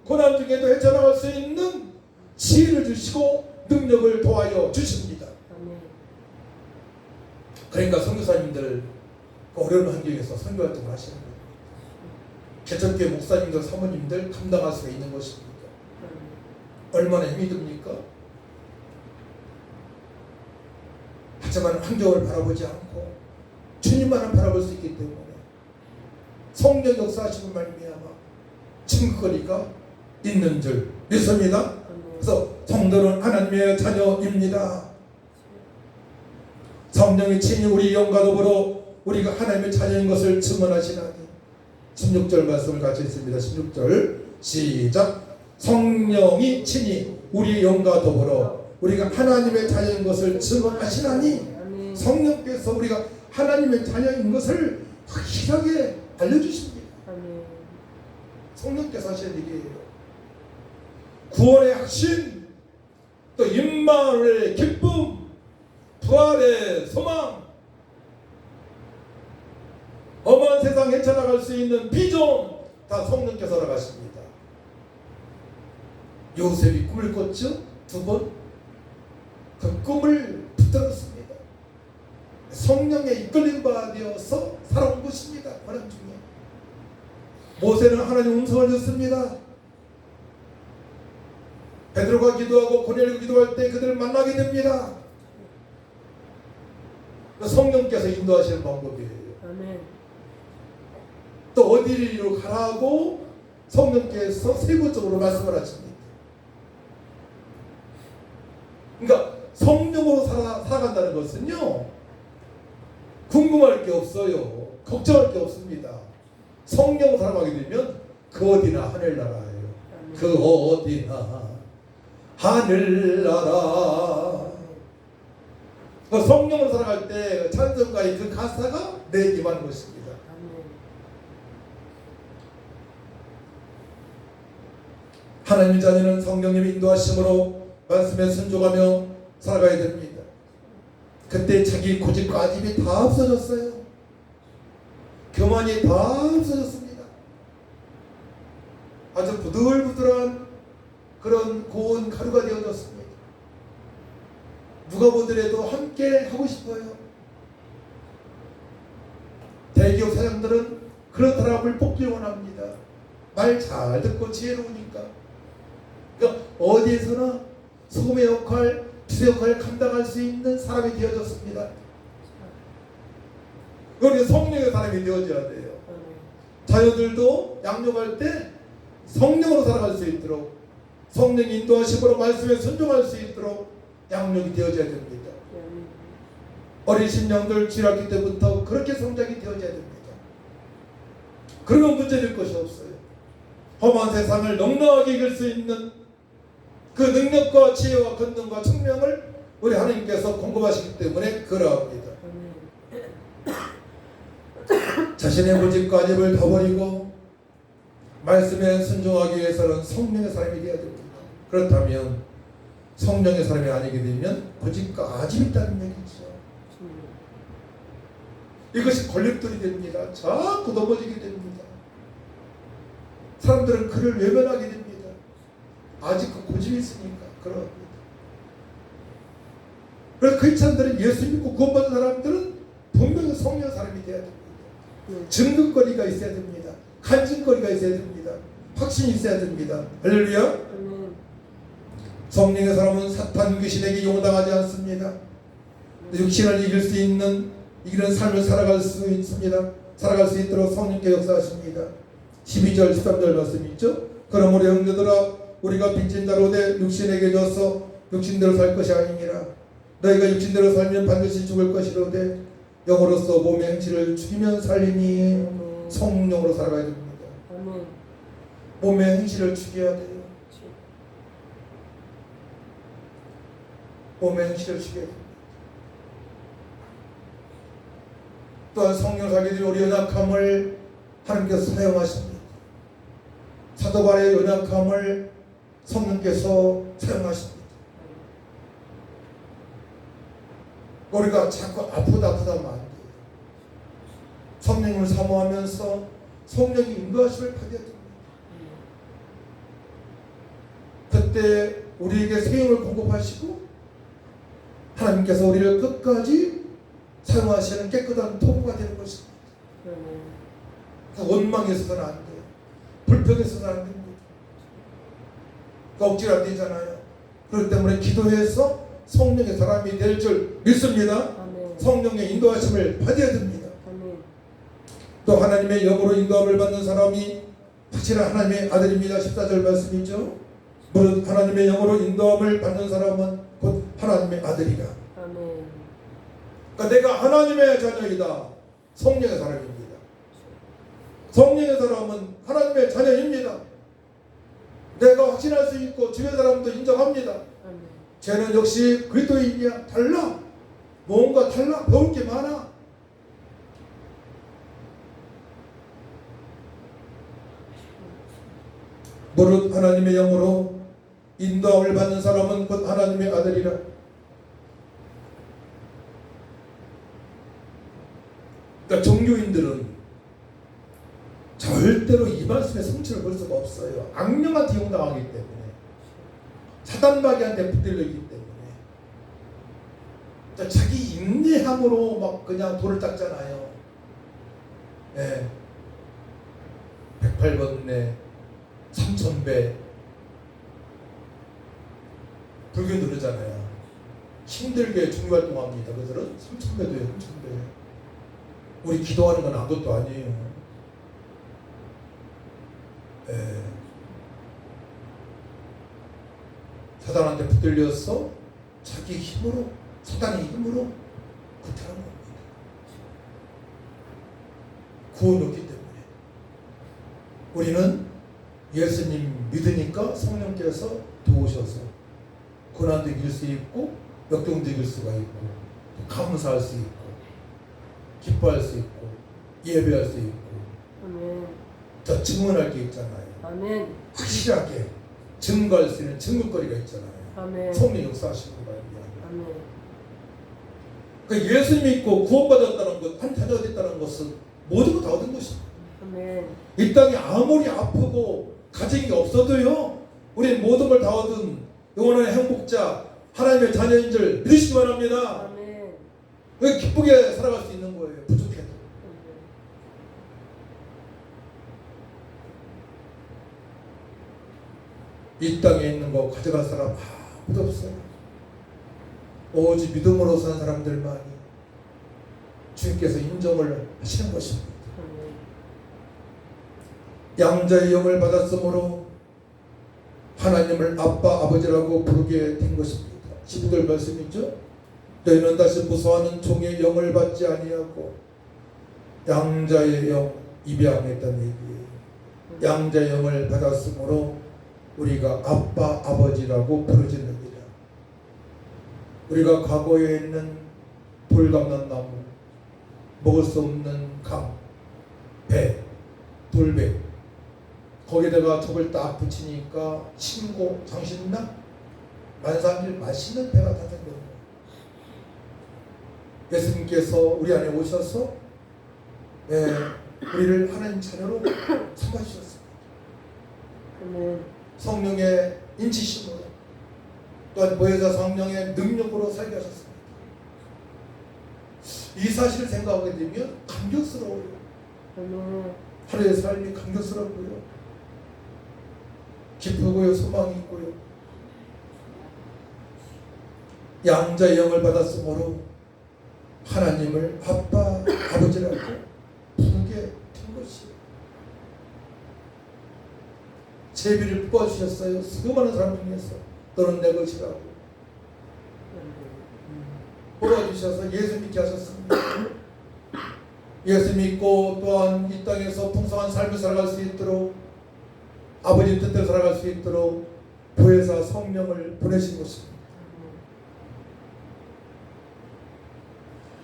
S2: 고난 중에도 헤쳐나갈 수 있는 지혜를 주시고 능력을 도와여 주십니다. 그러니까 선교사님들 어려운 환경에서 선교활동을 하시는 거예요. 개척교회 목사님들, 사모님들 감당할 수 있는 것입니다. 얼마나 힘이 듭니까? 하지만 환경을 바라보지 않고 주님만을 바라볼 수 있기 때문에 성령 역사하시는 말미암아 증거거리가 있는 줄 믿습니다. 그래서 성도는 하나님의 자녀입니다. 성령이 친히 우리 영과 더불어 우리가 하나님의 자녀인 것을 증언하시나니 16절 말씀을 같이 읽습니다. 16절 시작. 성령이 친히 우리 영과 더불어 우리가 하나님의 자녀인 것을 증언하시나니 성령께서 우리가 하나님의 자녀인 것을 확실하게 알려주십니다. 성령께서 하시는 일이에요. 구원의 확신, 또 임마누엘의 기쁨, 부활의 소망, 엄한 세상 헤쳐나갈 수 있는 비전 다 성령께서 나가십니다. 요셉이 꿈을 꿨죠? 2번 그 꿈을 붙들었습니다. 성령의 이끌림 받아서 살아온 것입니다. 고난 중에 모세는 하나님 음성을 듣습니다. 베드로가 기도하고 고넬료가 기도할 때 그들을 만나게 됩니다. 성령께서 인도하시는 방법이에요. 또 어디로 가라고 성령께서 세부적으로 말씀을 하십니다. 그러니까 성령으로 살아간다는 것은요, 궁금할 게 없어요. 걱정할 게 없습니다. 성령으로 살아가게 되면 그 어디나 하늘나라예요. 그 어디나 하늘나라. 성령으로 살아갈 때 찬송가의 그 가사가 내 임하는 것입니다. 하나님 자녀는 성령님의 인도하심으로 말씀에 순종하며 살아가야 됩니다. 그때 자기 고집과 아집이 다 없어졌어요. 교만이 다 없어졌습니다. 아주 부들부들한 그런 고운 가루가 되어졌습니다. 누가 보더라도 함께 하고 싶어요. 대기업 사장들은 그런 사람을 뽑기 원합니다. 말 잘 듣고 지혜로우니까. 그러니까 어디에서나 소금의 역할, 빛의 역할을 감당할 수 있는 사람이 되어졌습니다. 그러니까 성령의 사람이 되어져야 돼요. 자녀들도 양육할 때 성령으로 살아갈 수 있도록, 성령 인도하심으로 말씀에 순종할 수 있도록 양육이 되어져야 됩니다. 어린 신령들 주일학교 때부터 그렇게 성장이 되어져야 됩니다. 그러면 문제될 것이 없어요. 험한 세상을 넉넉하게 이길 수 있는 그 능력과 지혜와 권능과 청명을 우리 하나님께서 공급하시기 때문에 그러합니다. 자신의 고집과 집을 다 버리고 말씀에 순종하기 위해서는 성령의 사람이 되어야 됩니다. 그렇다면 성령의 사람이 아니게 되면 고집과 아집이 있다는 얘기죠. 이것이 걸림돌이 됩니다. 자꾸 넘어지게 됩니다. 사람들은 그를 외면하게 됩니다. 아직 그 고집이 있으니까 그러합니다. 그래서 크리스찬들은 예수 믿고 구원받은 사람들은 분명히 성령 사람이 되어야 됩니다. 증거거리가 있어야 됩니다. 간증거리가 있어야 됩니다. 확신이 있어야 됩니다. 할렐루야. 성령의 사람은 사탄 귀신에게 용당하지 않습니다. 육신을 이길 수 있는 이기는 삶을 살아갈 수 있습니다. 살아갈 수 있도록 성령께 역사하십니다. 12절 13절 말씀이 있죠. 그러므로 형제들아 우리가 빚진 자로 돼 육신에게 져서 육신대로 살 것이 아니니라. 너희가 육신대로 살면 반드시 죽을 것이로되 영으로서 몸의 행실을 죽이면 살리니 성령으로 살아가야 됩니다. 몸의 행실을 죽여야 돼요. 몸의 행실을 죽여야 됩니다. 또한 성령을 살게 되면 우리 연약함을 하나님께서 사용하십니다. 사도 바울의 연약함을 성령께서 사용하십니다. 우리가 자꾸 아프다 하면 안 돼요. 성령을 사모하면서 성령이 인도하심을 받아야 됩니다. 그때 우리에게 생명을 공급하시고 하나님께서 우리를 끝까지 사용하시는 깨끗한 도구가 되는 것입니다. 원망에 있어서는 안 돼요. 불평에 있어서는 안 됩니다. 억지로 안 되잖아요. 그렇기 때문에 기도해서 성령의 사람이 될 줄 믿습니다.
S3: 아멘.
S2: 성령의 인도하심을 받아야 됩니다.
S3: 아멘.
S2: 또 하나님의 영으로 인도함을 받는 사람이 확실한 하나님의 아들입니다. 14절 말씀이죠. 무릇 하나님의 영으로 인도함을 받는 사람은 곧 하나님의 아들이라.
S3: 아멘.
S2: 그러니까 내가 하나님의 자녀이다. 성령의 사람입니다. 성령의 사람은 하나님의 자녀입니다. 내가 확신할 수 있고 주변 사람도 인정합니다.
S3: 아멘.
S2: 쟤는 역시 그리스도인이야. 달라. 뭔가 달라. 배울 게 많아. 무릇 하나님의 영으로 인도함을 받는 사람은 곧 하나님의 아들이라. 그러니까 종교인들은 절대로 이 말씀의 성취를 볼 수가 없어요. 악령한테 용당하기 때문에, 사단마귀한테 붙들리기 때문에. 자기 인내함으로 막 그냥 돌을 닦잖아요. 네. 108번뇌 3000배 불교 누르잖아요. 힘들게 종교활동합니다. 그들은 3000배도요. 3000배. 우리 기도하는 건 아무것도 아니에요. 사단한테 붙들려서 자기 힘으로, 사단의 힘으로 구태하는 겁니다. 구원없기 때문에. 우리는 예수님 믿으니까 성령께서 도우셔서 고난도 이길 수 있고 역경도 이길 수가 있고 감사할 수 있고 기뻐할 수 있고 예배할 수 있고 더 증언할 게 있잖아요.
S3: 아멘.
S2: 확실하게 증거할 수 있는 증거거리가 있잖아요.
S3: 아멘.
S2: 성령 역사하시는 거예요.
S3: 아멘.
S2: 그러니까 예수 믿고 구원받았다는 것, 한 자녀가 됐다는 것은 모든 거 다 얻은 것입니다.
S3: 아멘.
S2: 이 땅이 아무리 아프고 가진 게 없어도요, 우리 모든 걸 다 얻은 영원한 행복자 하나님의 자녀인 줄 믿으시기 바랍니다.
S3: 아멘.
S2: 왜 기쁘게 살아갈 수 있는 거예요, 부족해도. 이 땅에 있는 거 가져갈 사람 아무도 없어요. 오직 믿음으로 사는 사람들만이 주님께서 인정을 하시는 것입니다. 양자의 영을 받았으므로 하나님을 아빠 아버지라고 부르게 된 것입니다. 12절 말씀이죠. 너희는 다시 무서워하는 종의 영을 받지 아니하고 양자의 영, 입양했다는 얘기예요. 양자의 영을 받았으므로 우리가 아빠 아버지라고 부르짖느니라. 우리가 과거에 있는 돌감난 나무, 먹을 수 없는 강, 배, 돌배, 거기다가 톱을 딱 붙이니까 신고 장신나 만사일 맛있는 배가 다 된 거예요. 예수님께서 우리 안에 오셔서 우리를 하나님 자녀로 삼아주셨습니다. 성령의 인치심으로 또한 보혜사 성령의 능력으로 살게 하셨습니다. 이 사실을 생각하게 되면 감격스러워요. 하루의 삶이 감격스럽고요, 기쁘고요, 소망이 있고요. 양자의 영을 받았으므로 하나님을 아빠 아버지라고 부르게 된 것이에요. 제비를 뽑아주셨어요. 수많은 사람 중에서 너는 내 것이라고 뽑아주셔서 예수 믿게 하셨습니다. 예수 믿고 또한 이 땅에서 풍성한 삶을 살아갈 수 있도록, 아버지 뜻대로 살아갈 수 있도록 보혜사 성령을 보내신 것입니다.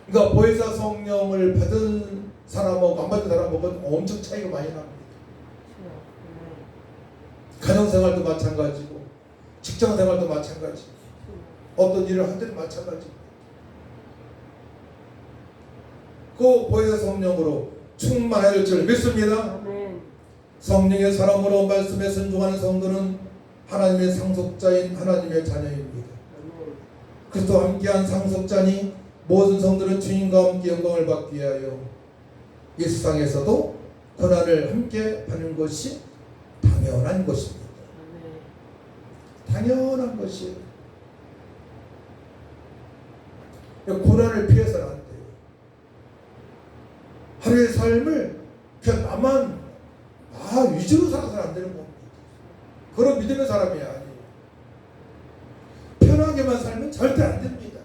S2: 그러니까 보혜사 성령을 받은 사람하고 안 받은 사람하고는 엄청 차이가 많이 납니다. 가정생활도 마찬가지고 직장생활도 마찬가지고 어떤 일을 할 때도 마찬가지고, 그 보혜사 성령으로 충만해야 될 줄 믿습니다.
S3: 아멘.
S2: 성령의 사람으로 말씀에 순종하는 성도는 하나님의 상속자인 하나님의 자녀입니다. 그리스도와 함께한 상속자니 모든 성도는 주님과 함께 영광을 받기 위하여 이 세상에서도 고난을 함께 받는 것이 당연한 것입니다. 당연한 것이에요. 고난을 피해서는 안 돼요. 하루의 삶을 그냥 나만 위주로 살아서는 안 되는 겁니다. 그런 믿음의 사람이 아니에요. 편하게만 살면 절대 안 됩니다.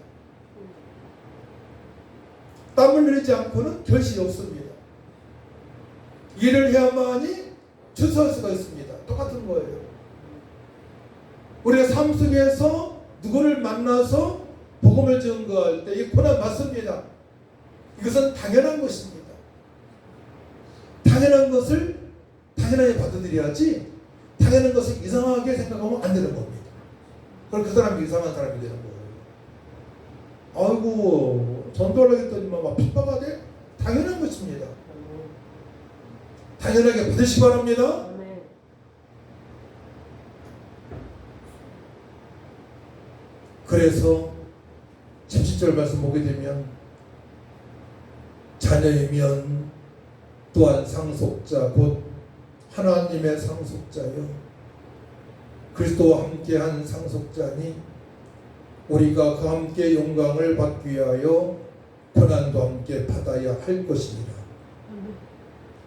S2: 땀을 흘리지 않고는 결실이 없습니다. 일을 해야만이 추수할 수가 있습니다. 똑같은 거예요. 우리가 삶 속에서 누구를 만나서 복음을 증거할 때 이 고난 맞습니다. 이것은 당연한 것입니다. 당연한 것을 당연하게 받아들여야지, 당연한 것을 이상하게 생각하면 안 되는 겁니다. 그럼 그 사람이 이상한 사람이 되는 거예요. 아이고, 전도하려고 했더니만 막 핍박하대? 당연한 것입니다. 당연하게 받으시기 바랍니다. 그래서 17절 말씀 보게 되면 자녀이면 또한 상속자 곧 하나님의 상속자요 그리스도와 함께한 상속자니 우리가 그 함께 영광을 받기 위하여 고난도 함께 받아야 할 것이니라.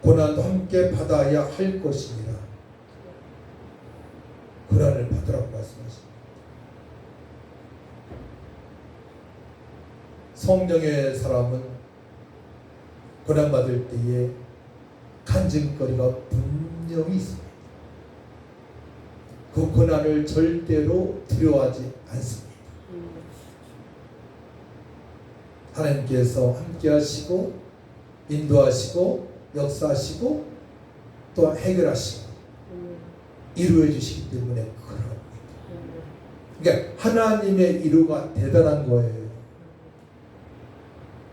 S2: 고난도 함께 받아야 할 것이니라. 고난을 받으라고 말씀하십니다. 성령의 사람은 고난받을 때에 간증거리가 분명히 있습니다. 그 고난을 절대로 두려워하지 않습니다. 하나님께서 함께 하시고 인도하시고 역사하시고 또 해결하시고 이루어 주시기 때문에 그럽니다. 그러니까 하나님의 이루가 대단한 거예요.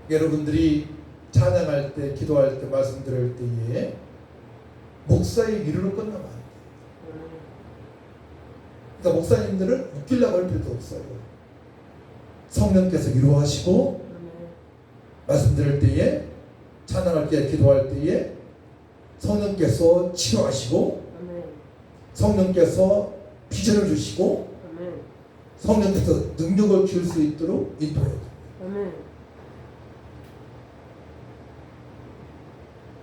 S2: 여러분들이 찬양할 때, 기도할 때, 말씀 들을 때에 목사의 이루로 끝나면 안 돼요. 그러니까 목사님들은 웃기려고 할 필요도 없어요. 성령께서 위로하시고 말씀드릴 때에, 찬양할 때, 기도할 때에 성령께서 치료하시고 성령께서 비전을 주시고 성령께서 능력을 키울 수 있도록 인도해야 돼요.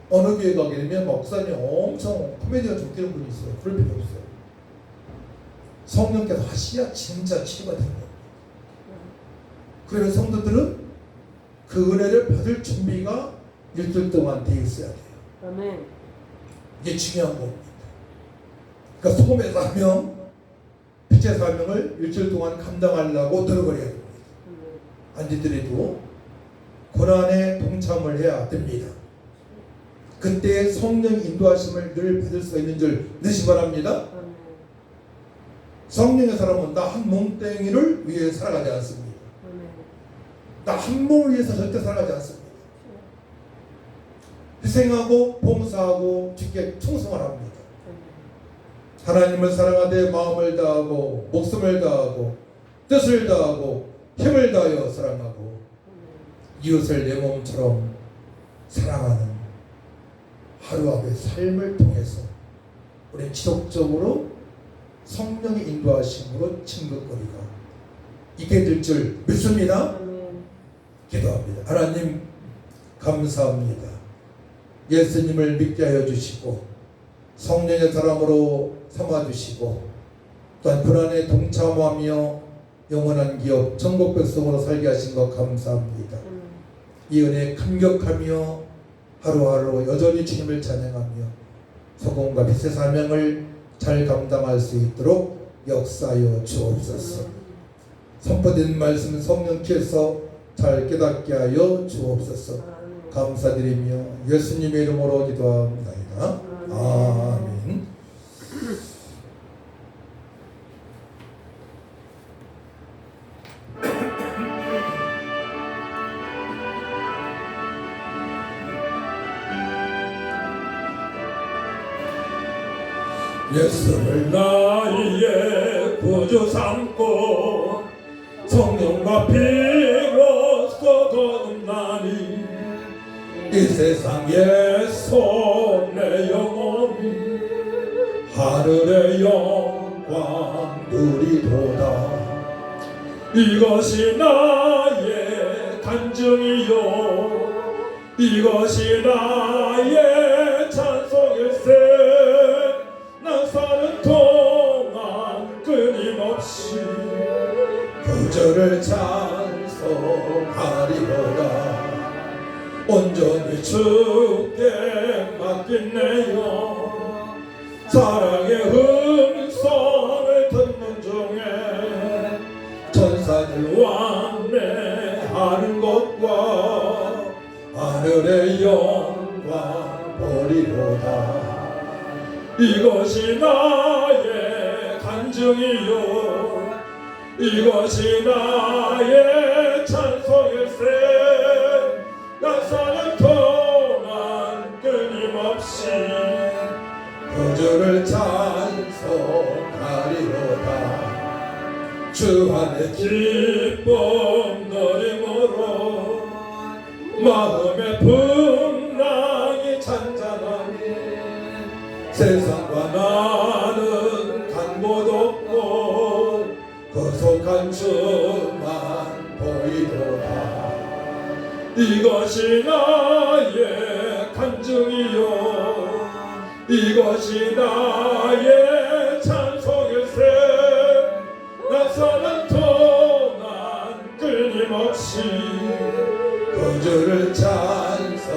S2: 어느 교회 가게 되면 목사님 엄청 코미디언 좋기는 분이 있어요. 그럴 필요 없어요. 성령께서 하셔야 진짜 치료가 되는 거예요. 그러면 성도들은 그 은혜를 받을 준비가 일주일 동안 돼 있어야 돼요. 이게 중요한 겁니다. 그러니까 소금의 사명, 빛의 사명을 일주일 동안 감당하려고 노력을 해야 됩니다. 안 되더라도 고난에 동참을 해야 됩니다. 그때 성령 인도하심을 늘 받을 수 있는 줄 믿으시 바랍니다. 성령의 사람은 나 한 몸뚱이를 위해 살아가지 않습니다. 나 한 몸을 위해서 절대 살아가지 않습니다. 희생하고 봉사하고 주께 충성을 합니다. 하나님을 사랑하되 마음을 다하고 목숨을 다하고 뜻을 다하고 힘을 다하여 사랑하고 이웃을 내 몸처럼 사랑하는 하루하루의 삶을 통해서 우리 지속적으로 성령의 인도하심으로 친근거리가 있게 될 줄 믿습니다. 기도합니다. 하나님 감사합니다. 예수님을 믿게 하여 주시고 성령의 사람으로 삼아주시고 또한 불안에 동참하며 영원한 기업 천국 백성으로 살게 하신 것 감사합니다. 이 은혜에 감격하며 하루하루 여전히 주님을 찬양하며 소금과 빛의 사명을 잘 감당할 수 있도록 역사하여 주옵소서. 선포된 말씀 성령께서 잘 깨닫게 하여 주옵소서. 감사드리며 예수님의 이름으로 기도합니다. 아멘. 예수를 나의 구주 삼고 성령과 비로소 거듭나니 이 세상에서 내 영혼이 하늘의 영광 누리도다. 이것이 나의 간증이요 이것이 나의 찬송일세. 난 사는 동안 끊임없이 구주를 찬송하리로다. 온전히 주께 맡긴내요. 사랑의 음성을 듣는 중에 천사들 완내하는 것과 하늘의 영광 보리로다. 이것이 나의 간증이요 이것이 나의 찬송일세. 난 사는 동안 끊임없이 구주를 찬송하리로다. 주 안에 기쁨 노림으로 마음의 풍랑이 잔잔하니 세상과 나는 간 곳 없고 구속한 주만 보이도다. 이것이 나의 간증이요 이것이 나의 찬송일세. 나 사는 동안 끊임없이 구주를 찬송하리로다.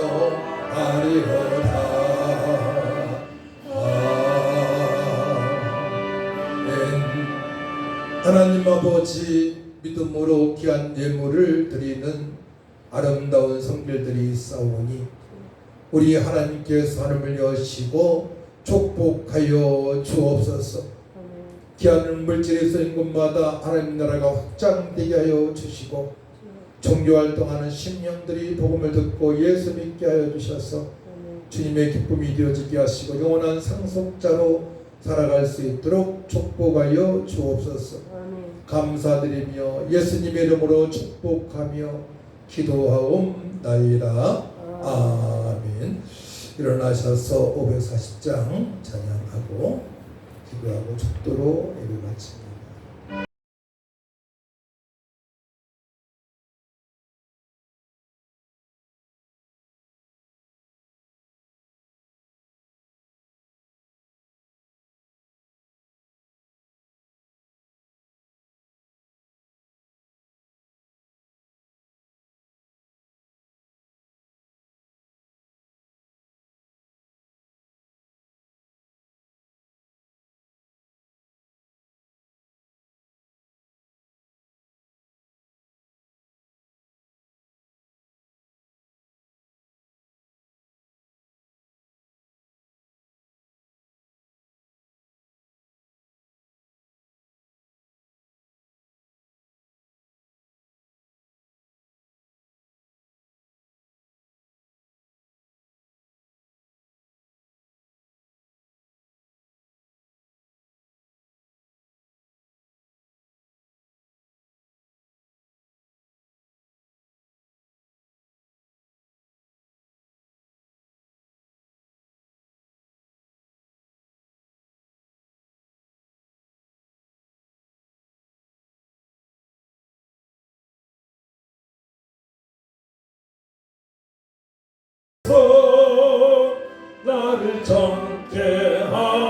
S2: 하나님 아버지, 믿음으로 귀한 예물을 드리는 아름다운 성결들이 있사오니 우리 하나님께서 하늘을 여시고 축복하여 주옵소서. 귀한 물질이 쓰인 곳마다 하나님 나라가 확장되게 하여 주시고 종교활동하는 심령들이 복음을 듣고 예수 믿게 하여 주셔서 주님의 기쁨이 되어지게 하시고 영원한 상속자로 살아갈 수 있도록 축복하여 주옵소서.
S3: 아멘.
S2: 감사드리며 예수님의 이름으로 축복하며 기도하옵나이다. 아멘. 일어나셔서 540장 찬양하고 기도하고 축도로 예배 마칩니다. 나를 정케하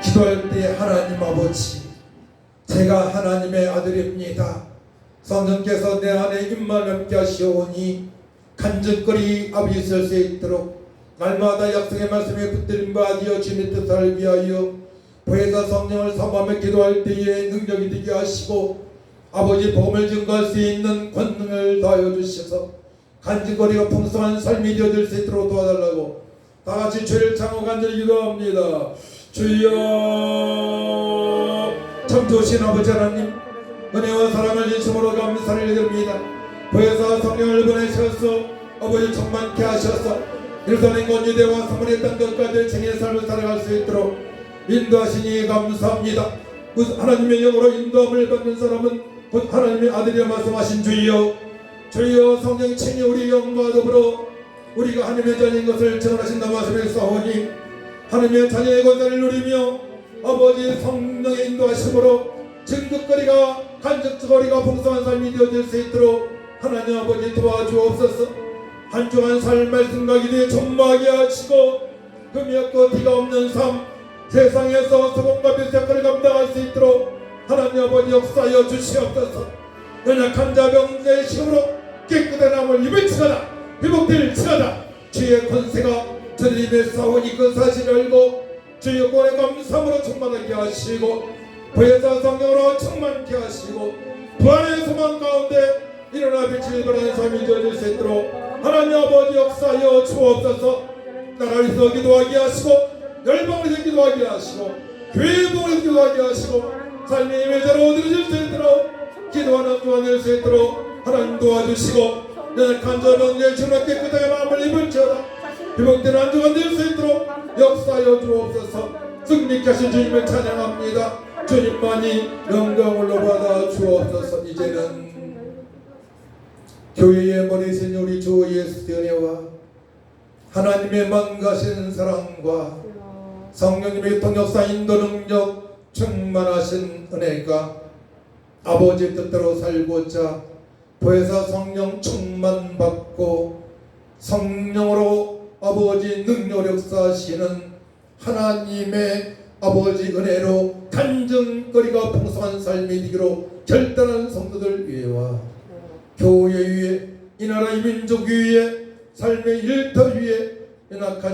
S2: 기도할 때 하나님 아버지, 제가 하나님의 아들입니다. 성령께서 내 안에 임만 함께 하시오니 간증거리 아버지 있을 수 있도록 날마다 약속의 말씀에 붙들림 받으여 주님의 뜻을 위하여 보혜사 성령을 사모하며 기도할 때에 능력이 되게 하시고 아버지 복음을 증거할 수 있는 권능을 더하여 주셔서 간증거리가 풍성한 삶이 되어질 수 있도록 도와달라고 다같이 주를 창호 간절히 기도합니다. 주여, 참 좋으신 아버지 하나님, 은혜와 사랑을 진심으로 감사를 드립니다. 보혜사 성령을 보내셔서 아버지 충만케 하셔서 예루살렘 건유대와 사마리아 땅 끝까지 증인의 삶을 살아갈 수 있도록 인도하시니 감사합니다. 그 하나님의 영으로 인도함을 받는 사람은 곧 하나님의 아들이라 말씀하신 주여, 주여 성령이 친히 우리 영과 더불어 우리가 하나님의 자녀인 것을 증언하신다 말씀에 싸우니 하나님의 자녀의 권세를 누리며 아버지 성령의 인도하심으로 증거거리가 간증거리가 풍성한 삶이 되어질 수 있도록 하나님 아버지 도와주옵소서. 한 주간 삶 말씀과 기도에 전무하게 하시고 금이 없고 비가 없는 삶 세상에서 소금과 빛의 역할을 감당할 수 있도록 하나님 아버지 역사하여 주시옵소서. 연약한 자병자의 식으로 깨끗한 암을 입을 치가다 회복될 치가다 주의 권세가 저들 입에 싸우니 그 사실을 알고 주의 권의 감사함으로 충만하게 하시고 보혜사 성령으로 충만케 하시고 부활의 소망 가운데 일어나 빛을 발하는 삶이 되어질 수 있도록 하나님 아버지 역사하여 주옵소서. 나라에서 기도하게 하시고 열방에서 기도하게 하시고 교회에 기도하게 하시고 삶의 예배자로 드려질 수 있도록 기도하는 주가 될 수 있도록 하나님 도와주시고 연약한 자는 내 주님께 깨끗하게 마음을 입을지어다. 회복된 한 주가 될 수 있도록 역사하여 주옵소서. 승리케 하신 주님을 찬양합니다. 주님만이 영광을 받아 주옵소서. 이제는 교회의 머리신 우리 주 예수의 은혜와 하나님의 만가신 사랑과 성령님의 통역사 인도 능력 충만하신 은혜가 아버지 뜻대로 살고자 보혜사 성령 충만받고 성령으로 아버지 능력 역사하시는 하나님의 아버지 은혜로 간증거리가 풍성한 삶이 되기로 결단한 성도들 위에와 교회 위에 이 나라의 민족 위에 삶의 일터 위에 연약한